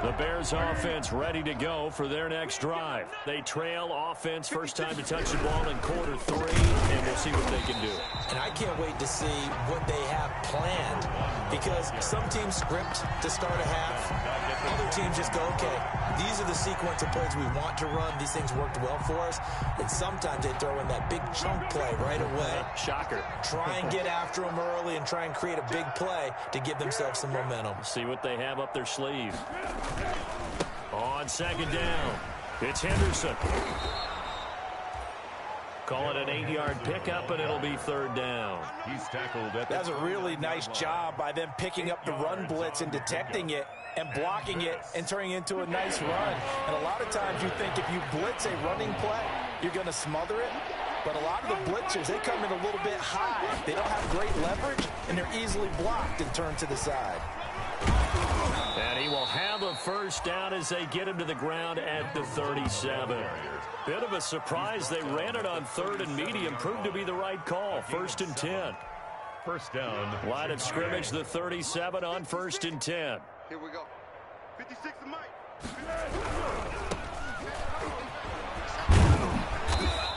The Bears offense ready to go for their next drive. They trail offense first time to touch the ball in quarter 3, and we'll see what they can do. And I can't wait to see what they have planned, because some teams script to start a half. Other teams just go, okay, these are the sequence of plays we want to run. These things worked well for us. And sometimes they throw in that big chunk play right away. Shocker. Try and get after them early and try and create a big play to give themselves some momentum. See what they have up their sleeve. On second down, it's Henderson. Call it an 8-yard pickup, and it'll be third down. He's tackled at That's a really nice job by them picking up the run blitz and detecting it and blocking it and turning it into a nice run. And a lot of times you think if you blitz a running play, you're going to smother it. But a lot of the blitzers, they come in a little bit high. They don't have great leverage, and they're easily blocked and turned to the side. And he will have a first down as they get him to the ground at the 37. Bit of a surprise. They ran it on 3rd and medium. Proved to be the right call. 1st and 10. First down. Line of scrimmage, the 37 on 1st and 10. Here we go. 56 to Mike.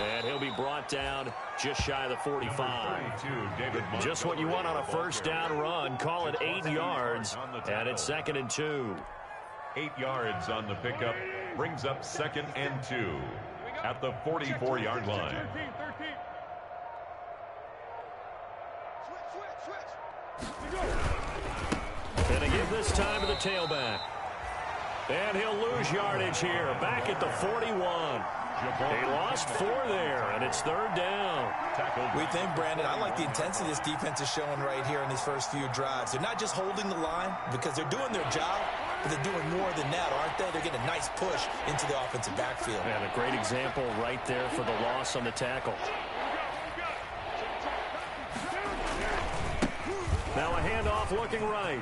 And he'll be brought down just shy of the 45. Just what you want on a first down run. Call it 8 yards, and it's 2nd and 2. 8 yards on the pickup. Brings up 2nd and 2 at the 44-yard line. And again this time to the tailback. And he'll lose yardage here. Back at the 41. He lost 4 there, and it's 3rd down. We think, Brandon, I like the intensity this defense is showing right here in these first few drives. They're not just holding the line because they're doing their job, but they're doing more than that, aren't they? They're getting a nice push into the offensive backfield. And a great example right there for the loss on the tackle. Now a handoff looking right.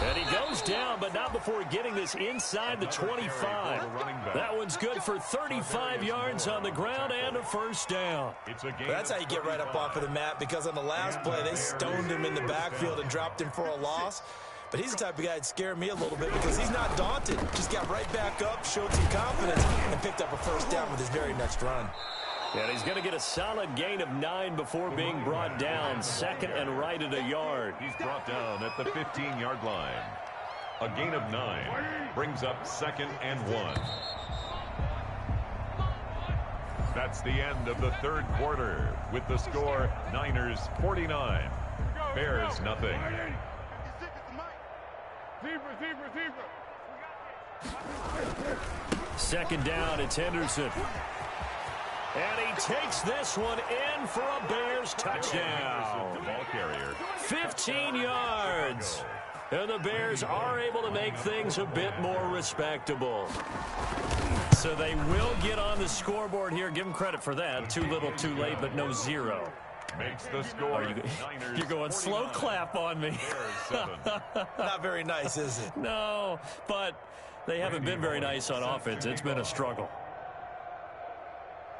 And he goes down, but not before getting this inside the 25. That one's good for 35 yards on the ground and a first down. That's how you get right up off of the mat, because on the last play, they stoned him in the backfield and dropped him for a loss. But he's the type of guy that scared me a little bit because he's not daunted. Just got right back up, showed some confidence, and picked up a first down with his very next run. And he's going to get a solid gain of 9 before being brought down. 2nd and right at a yard. He's brought down at the 15-yard line. A gain of 9 brings up 2nd and 1. That's the end of the 3rd quarter with the score Niners 49, Bears nothing. Second down, it's Henderson. And he takes this one in for a Bears touchdown. The ball carrier. 15 yards. And the Bears are able to make things a bit more respectable. So they will get on the scoreboard here. Give them credit for that. Too little, too late, but no 0. Makes the score. You're going slow clap on me. Not very nice, is it? No, but they haven't been very nice on offense. It's been a struggle.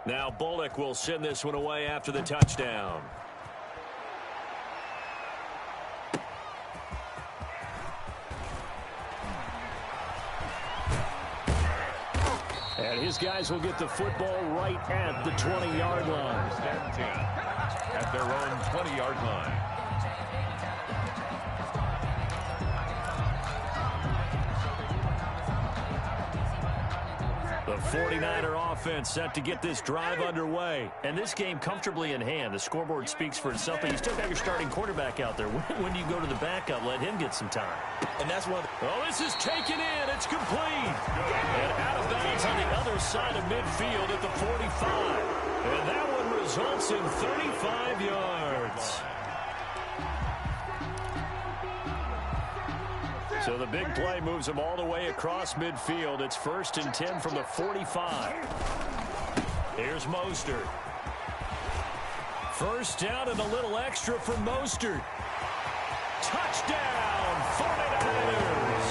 Now Bullock will send this one away after the touchdown. And his guys will get the football right at the 20-yard line. Stand 10 at their own 20-yard line. The 49er offense set to get this drive underway. And this game comfortably in hand. The scoreboard speaks for itself, but you still got your starting quarterback out there. When do you go to the backup? Let him get some time. And that's one. Oh, this is taken in. It's complete. And out of bounds on the other side of midfield at the 45. And that one results in 35 yards. So the big play moves him all the way across midfield. It's 1st and 10 from the 45. Here's Mostert. First down and a little extra for Mostert. Touchdown, 49ers.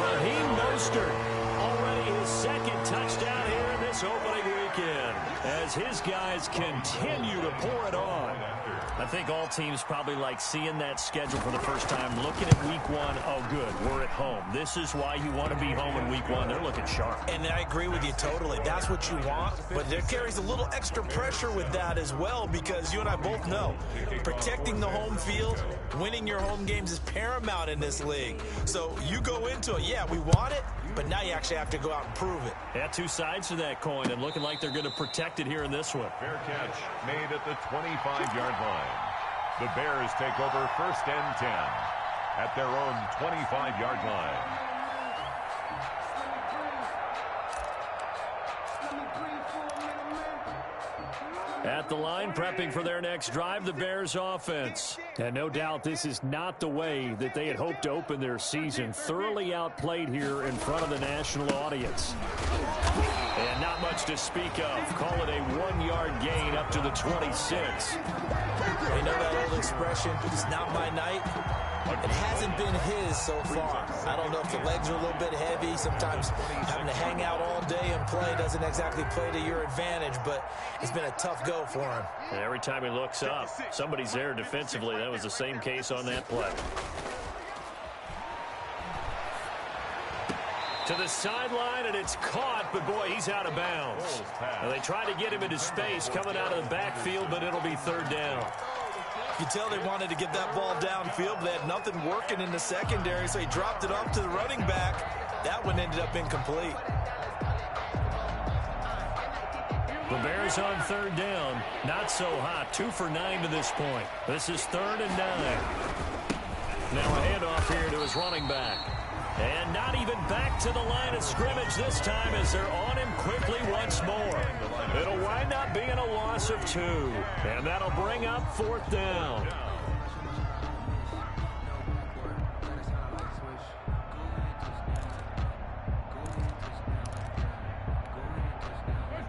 Raheem Mostert, already his 2nd touchdown here in this opening weekend, as his guys continue to pour it on. I think all teams probably like seeing that schedule for the first time, looking at week one. Oh, good, we're at home. This is why you want to be home in week one. They're looking sharp. And I agree with you totally. That's what you want, but there carries a little extra pressure with that as well, because you and I both know protecting the home field, winning your home games is paramount in this league. So you go into it, yeah, we want it, but now you actually have to go out and prove it. Yeah, two sides to that coin, and looking like they're going to protect it here in this one. Fair catch made at the 25-yard line. The Bears take over 1st and 10 at their own 25-yard line. At the line, prepping for their next drive, the Bears offense. And no doubt this is not the way that they had hoped to open their season. Thoroughly outplayed here in front of the national audience. And not much to speak of. Call it a 1-yard gain up to the 26. You know that old expression, it's not my night? It hasn't been his so far. I don't know if the legs are a little bit heavy. Sometimes having to hang out all day and play doesn't exactly play to your advantage, but it's been a tough go for him. And every time he looks up, somebody's there defensively. That was the same case on that play. To the sideline, and it's caught, but boy, he's out of bounds. And they try to get him into space coming out of the backfield, but it'll be 3rd down. You tell they wanted to get that ball downfield, but they had nothing working in the secondary, so he dropped it off to the running back. That one ended up incomplete. The Bears on 3rd down. Not so hot. 2 for 9 to this point. This is 3rd and 9. Now a handoff here to his running back. And not even back to the line of scrimmage this time as they're on him quickly once more. It'll wind up being a loss of 2. And that'll bring up 4th down.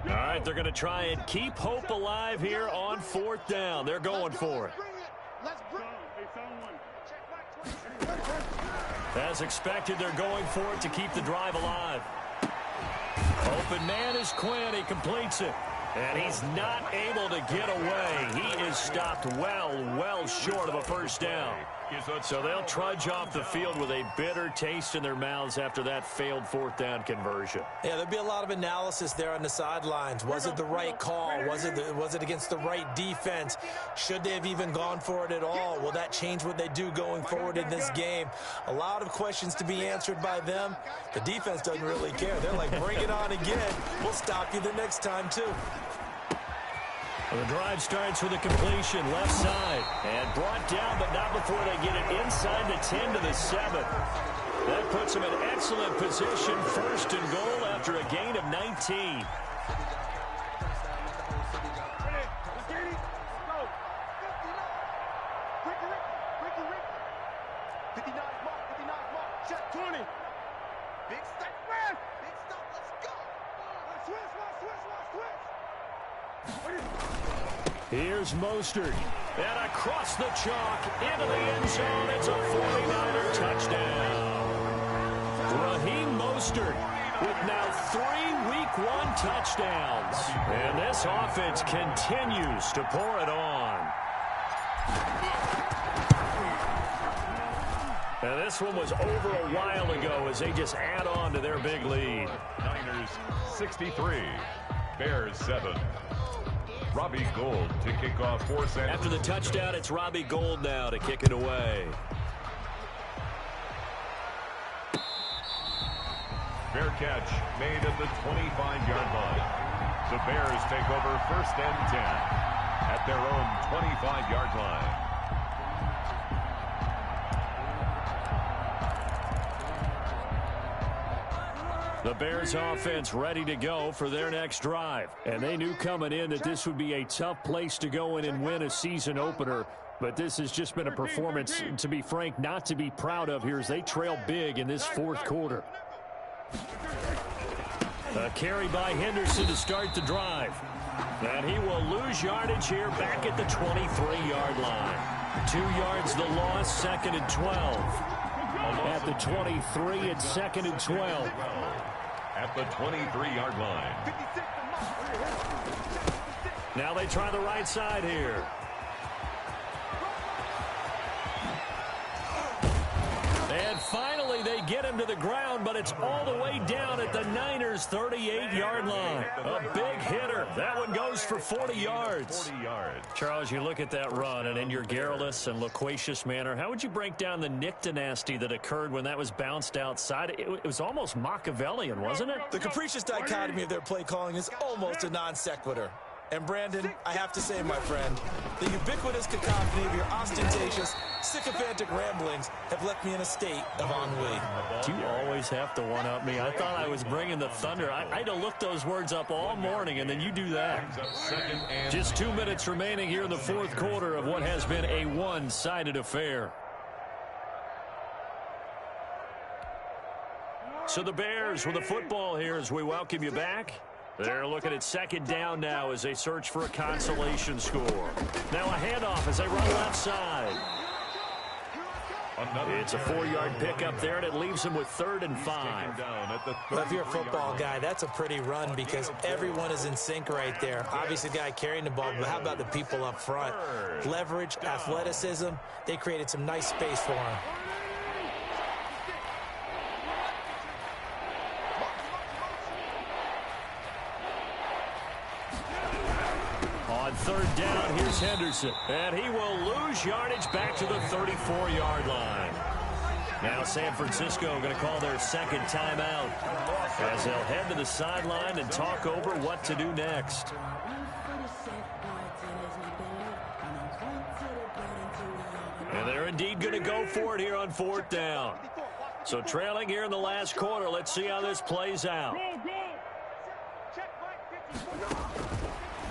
All right, they're going to try and keep hope alive here on 4th down. They're going for it. As expected, they're going for it to keep the drive alive. Open man is Quinn. He completes it. And he's not able to get away. He is stopped well short of a 1st down. So they'll trudge off the field with a bitter taste in their mouths after that failed 4th down conversion. Yeah, there'll be a lot of analysis there on the sidelines. Was it the right call? Was it against the right defense? Should they have even gone for it at all? Will that change what they do going forward in this game? A lot of questions to be answered by them. The defense doesn't really care. They're like, bring it on again. We'll stop you the next time, too. The drive starts with a completion left side and brought down, but not before they get it inside the 10 to the 7. That puts them in excellent position, 1st and goal after a gain of 19. Here's Mostert, and across the chalk into the end zone. It's a 49er touchdown. Raheem Mostert with now 3 Week 1 touchdowns. And this offense continues to pour it on. And this one was over a while ago as they just add on to their big lead. Niners 63, Bears 7. Robbie Gould to kick off for San After the touchdown, it's Robbie Gould now to kick it away. Fair catch made at the 25-yard line. The Bears take over 1st and 10 at their own 25-yard line. The Bears offense ready to go for their next drive. And they knew coming in that this would be a tough place to go in and win a season opener. But this has just been a performance, to be frank, not to be proud of here as they trail big in this 4th quarter. A carry by Henderson to start the drive. And he will lose yardage here back at the 23-yard line. 2 yards the loss, 2nd and 12. At the 23, it's 2nd and 12. At the 23-yard line. Now they try the right side here. get him to the ground, but it's all the way down at the Niners' 38-yard line. A big hitter. That one goes for 40 yards. Charles, you look at that run, and in your garrulous and loquacious manner, how would you break down the Nick dynasty that occurred when that was bounced outside? It was almost Machiavellian, wasn't it? The capricious dichotomy of their play calling is almost a non sequitur. And Brandon, I have to say, my friend, the ubiquitous cacophony of your ostentatious, sycophantic ramblings have left me in a state of ennui. Do you always have to one-up me? I thought I was bringing the thunder. I had to look those words up all morning, and then you do that. Just 2 minutes remaining here in the fourth quarter of what has been a one-sided affair. So the Bears with the football here as we welcome you back. They're looking at second down now as they search for a consolation score. Now a handoff as they run left side. It's a 4-yard pickup there, and it leaves them with 3rd and 5. Well, if you're a football guy, that's a pretty run because everyone is in sync right there. Obviously, the guy carrying the ball, but how about the people up front? Leverage, athleticism, they created some nice space for him. On 3rd down, here's Henderson. And he will lose yardage back to the 34-yard line. Now San Francisco going to call their second timeout as they'll head to the sideline and talk over what to do next. And they're indeed going to go for it here on 4th down. So trailing here in the last quarter, let's see how this plays out.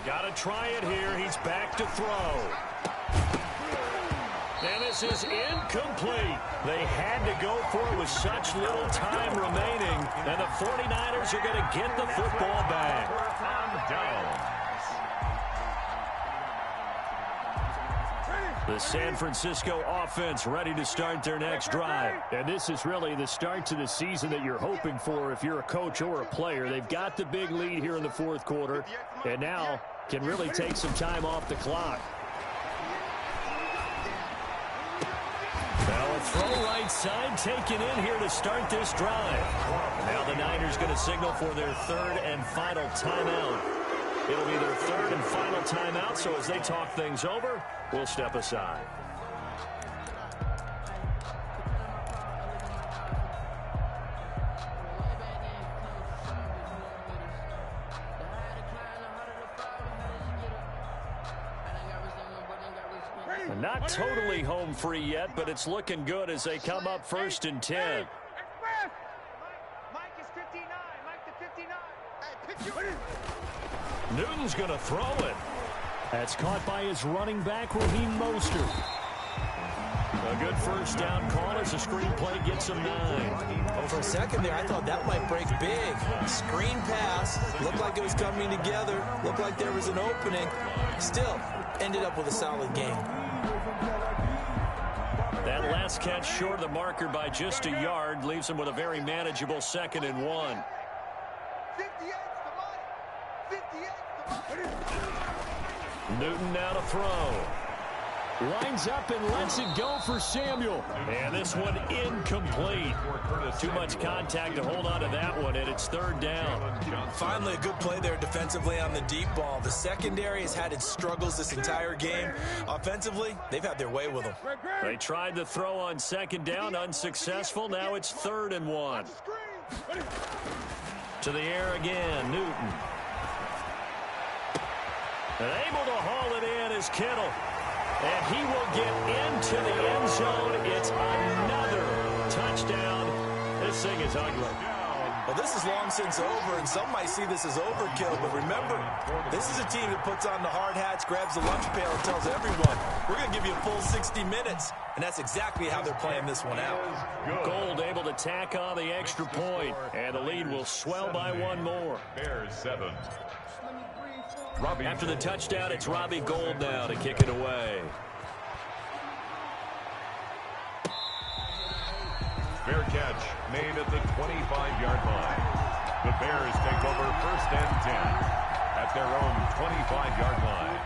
Got to try it here. He's back to throw. And this is incomplete. They had to go for it with such little time remaining. And the 49ers are going to get the football back. The San Francisco offense ready to start their next drive. And this is really the start to the season that you're hoping for if you're a coach or a player. They've got the big lead here in the fourth quarter. And now can really take some time off the clock. Now a throw right side taken in here to start this drive. Now the Niners going to signal for their 3rd and final timeout. It'll be their 3rd and final timeout, so as they talk things over, we'll step aside. Not totally home free yet, but it's looking good as they come up 1st and 10. Newton's going to throw it. That's caught by his running back, Raheem Mostert. A good first down call as the screen play gets him 9. Well, for a second there, I thought that might break big. Screen pass. Looked like it was coming together. Looked like there was an opening. Still, ended up with a solid game. That last catch short of the marker by just a yard leaves him with a very manageable 2nd and 1. Newton now to throw. Lines up and lets it go for Samuel. And this one incomplete. Too much contact to hold on to that one, and it's 3rd down. Finally, a good play there defensively on the deep ball. The secondary has had its struggles this entire game. Offensively, they've had their way with them. They tried to throw on 2nd down, unsuccessful. Now it's 3rd and 1. To the air again, Newton. And able to haul it in is Kittle. And he will get into the end zone. It's another touchdown. This thing is ugly. Well, this is long since over, and some might see this as overkill. But remember, this is a team that puts on the hard hats, grabs the lunch pail, and tells everyone, we're going to give you a full 60 minutes. And that's exactly how they're playing this one out. Gold able to tack on the extra point, and the lead will swell by one more. Bears 7. After the touchdown, it's Robbie Gould now to kick it away. Fair catch made at the 25-yard line. The Bears take over 1st and 10 at their own 25-yard line.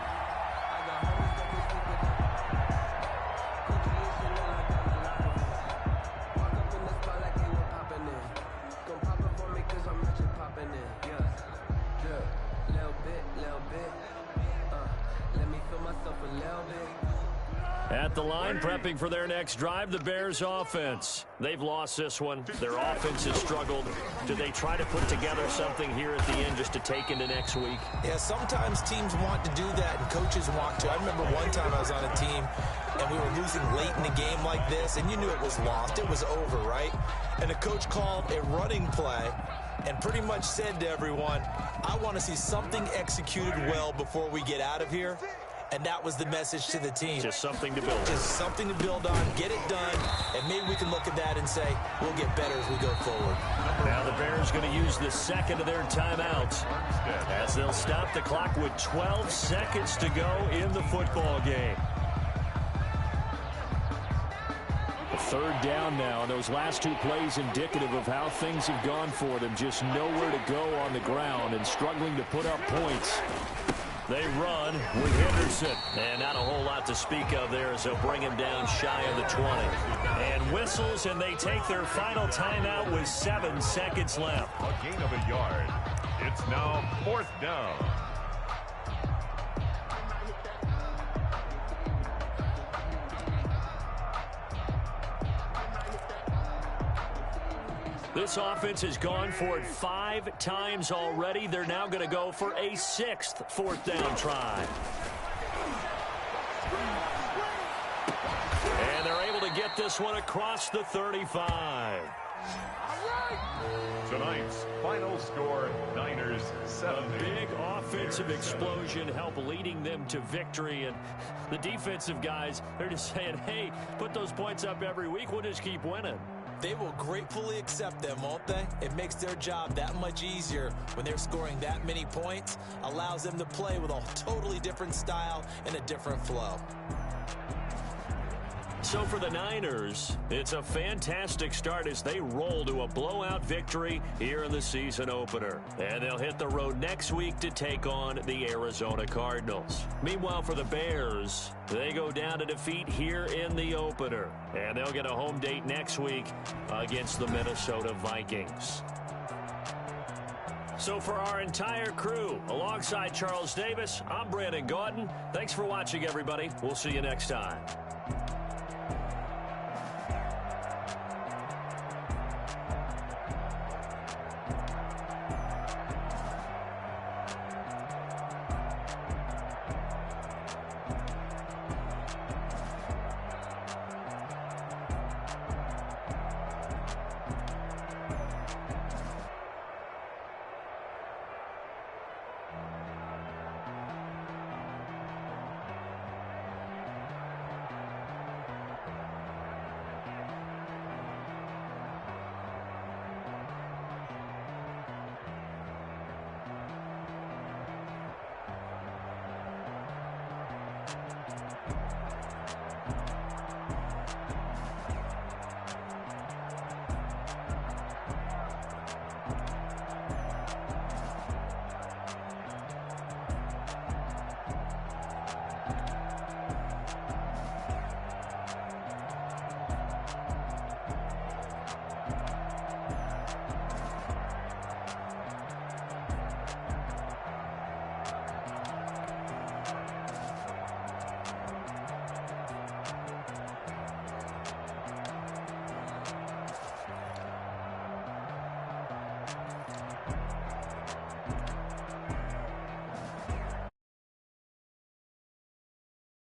At the line, prepping for their next drive, the Bears offense. They've lost this one. Their offense has struggled. Do they try to put together something here at the end just to take into next week? Yeah, sometimes teams want to do that and coaches want to. I remember one time I was on a team and we were losing late in the game like this, and you knew it was lost. It was over, right? And the coach called a running play and pretty much said to everyone, I want to see something executed well before we get out of here. And that was the message to the team. Just something to build on. Just something to build on, get it done, and maybe we can look at that and say, we'll get better as we go forward. Now the Bears going to use the second of their timeouts as they'll stop the clock with 12 seconds to go in the football game. Third down now, and those last two plays indicative of how things have gone for them. Just nowhere to go on the ground and struggling to put up points. They run with Henderson, and not a whole lot to speak of there as they'll bring him down shy of the 20. And whistles, and they take their final timeout with 7 seconds left. A gain of a yard. It's now 4th down. This offense has gone for it 5 times already. They're now going to go for a 6th 4th down try. And they're able to get this one across the 35. Tonight's final score, Niners 7. Big offensive explosion help leading them to victory. And the defensive guys, they're just saying, hey, put those points up every week. We'll just keep winning. They will gratefully accept them, won't they? It makes their job that much easier when they're scoring that many points. Allows them to play with a totally different style and a different flow. So for the Niners, it's a fantastic start as they roll to a blowout victory here in the season opener. And they'll hit the road next week to take on the Arizona Cardinals. Meanwhile, for the Bears, they go down to defeat here in the opener. And they'll get a home date next week against the Minnesota Vikings. So for our entire crew, alongside Charles Davis, I'm Brandon Gaudin. Thanks for watching, everybody. We'll see you next time.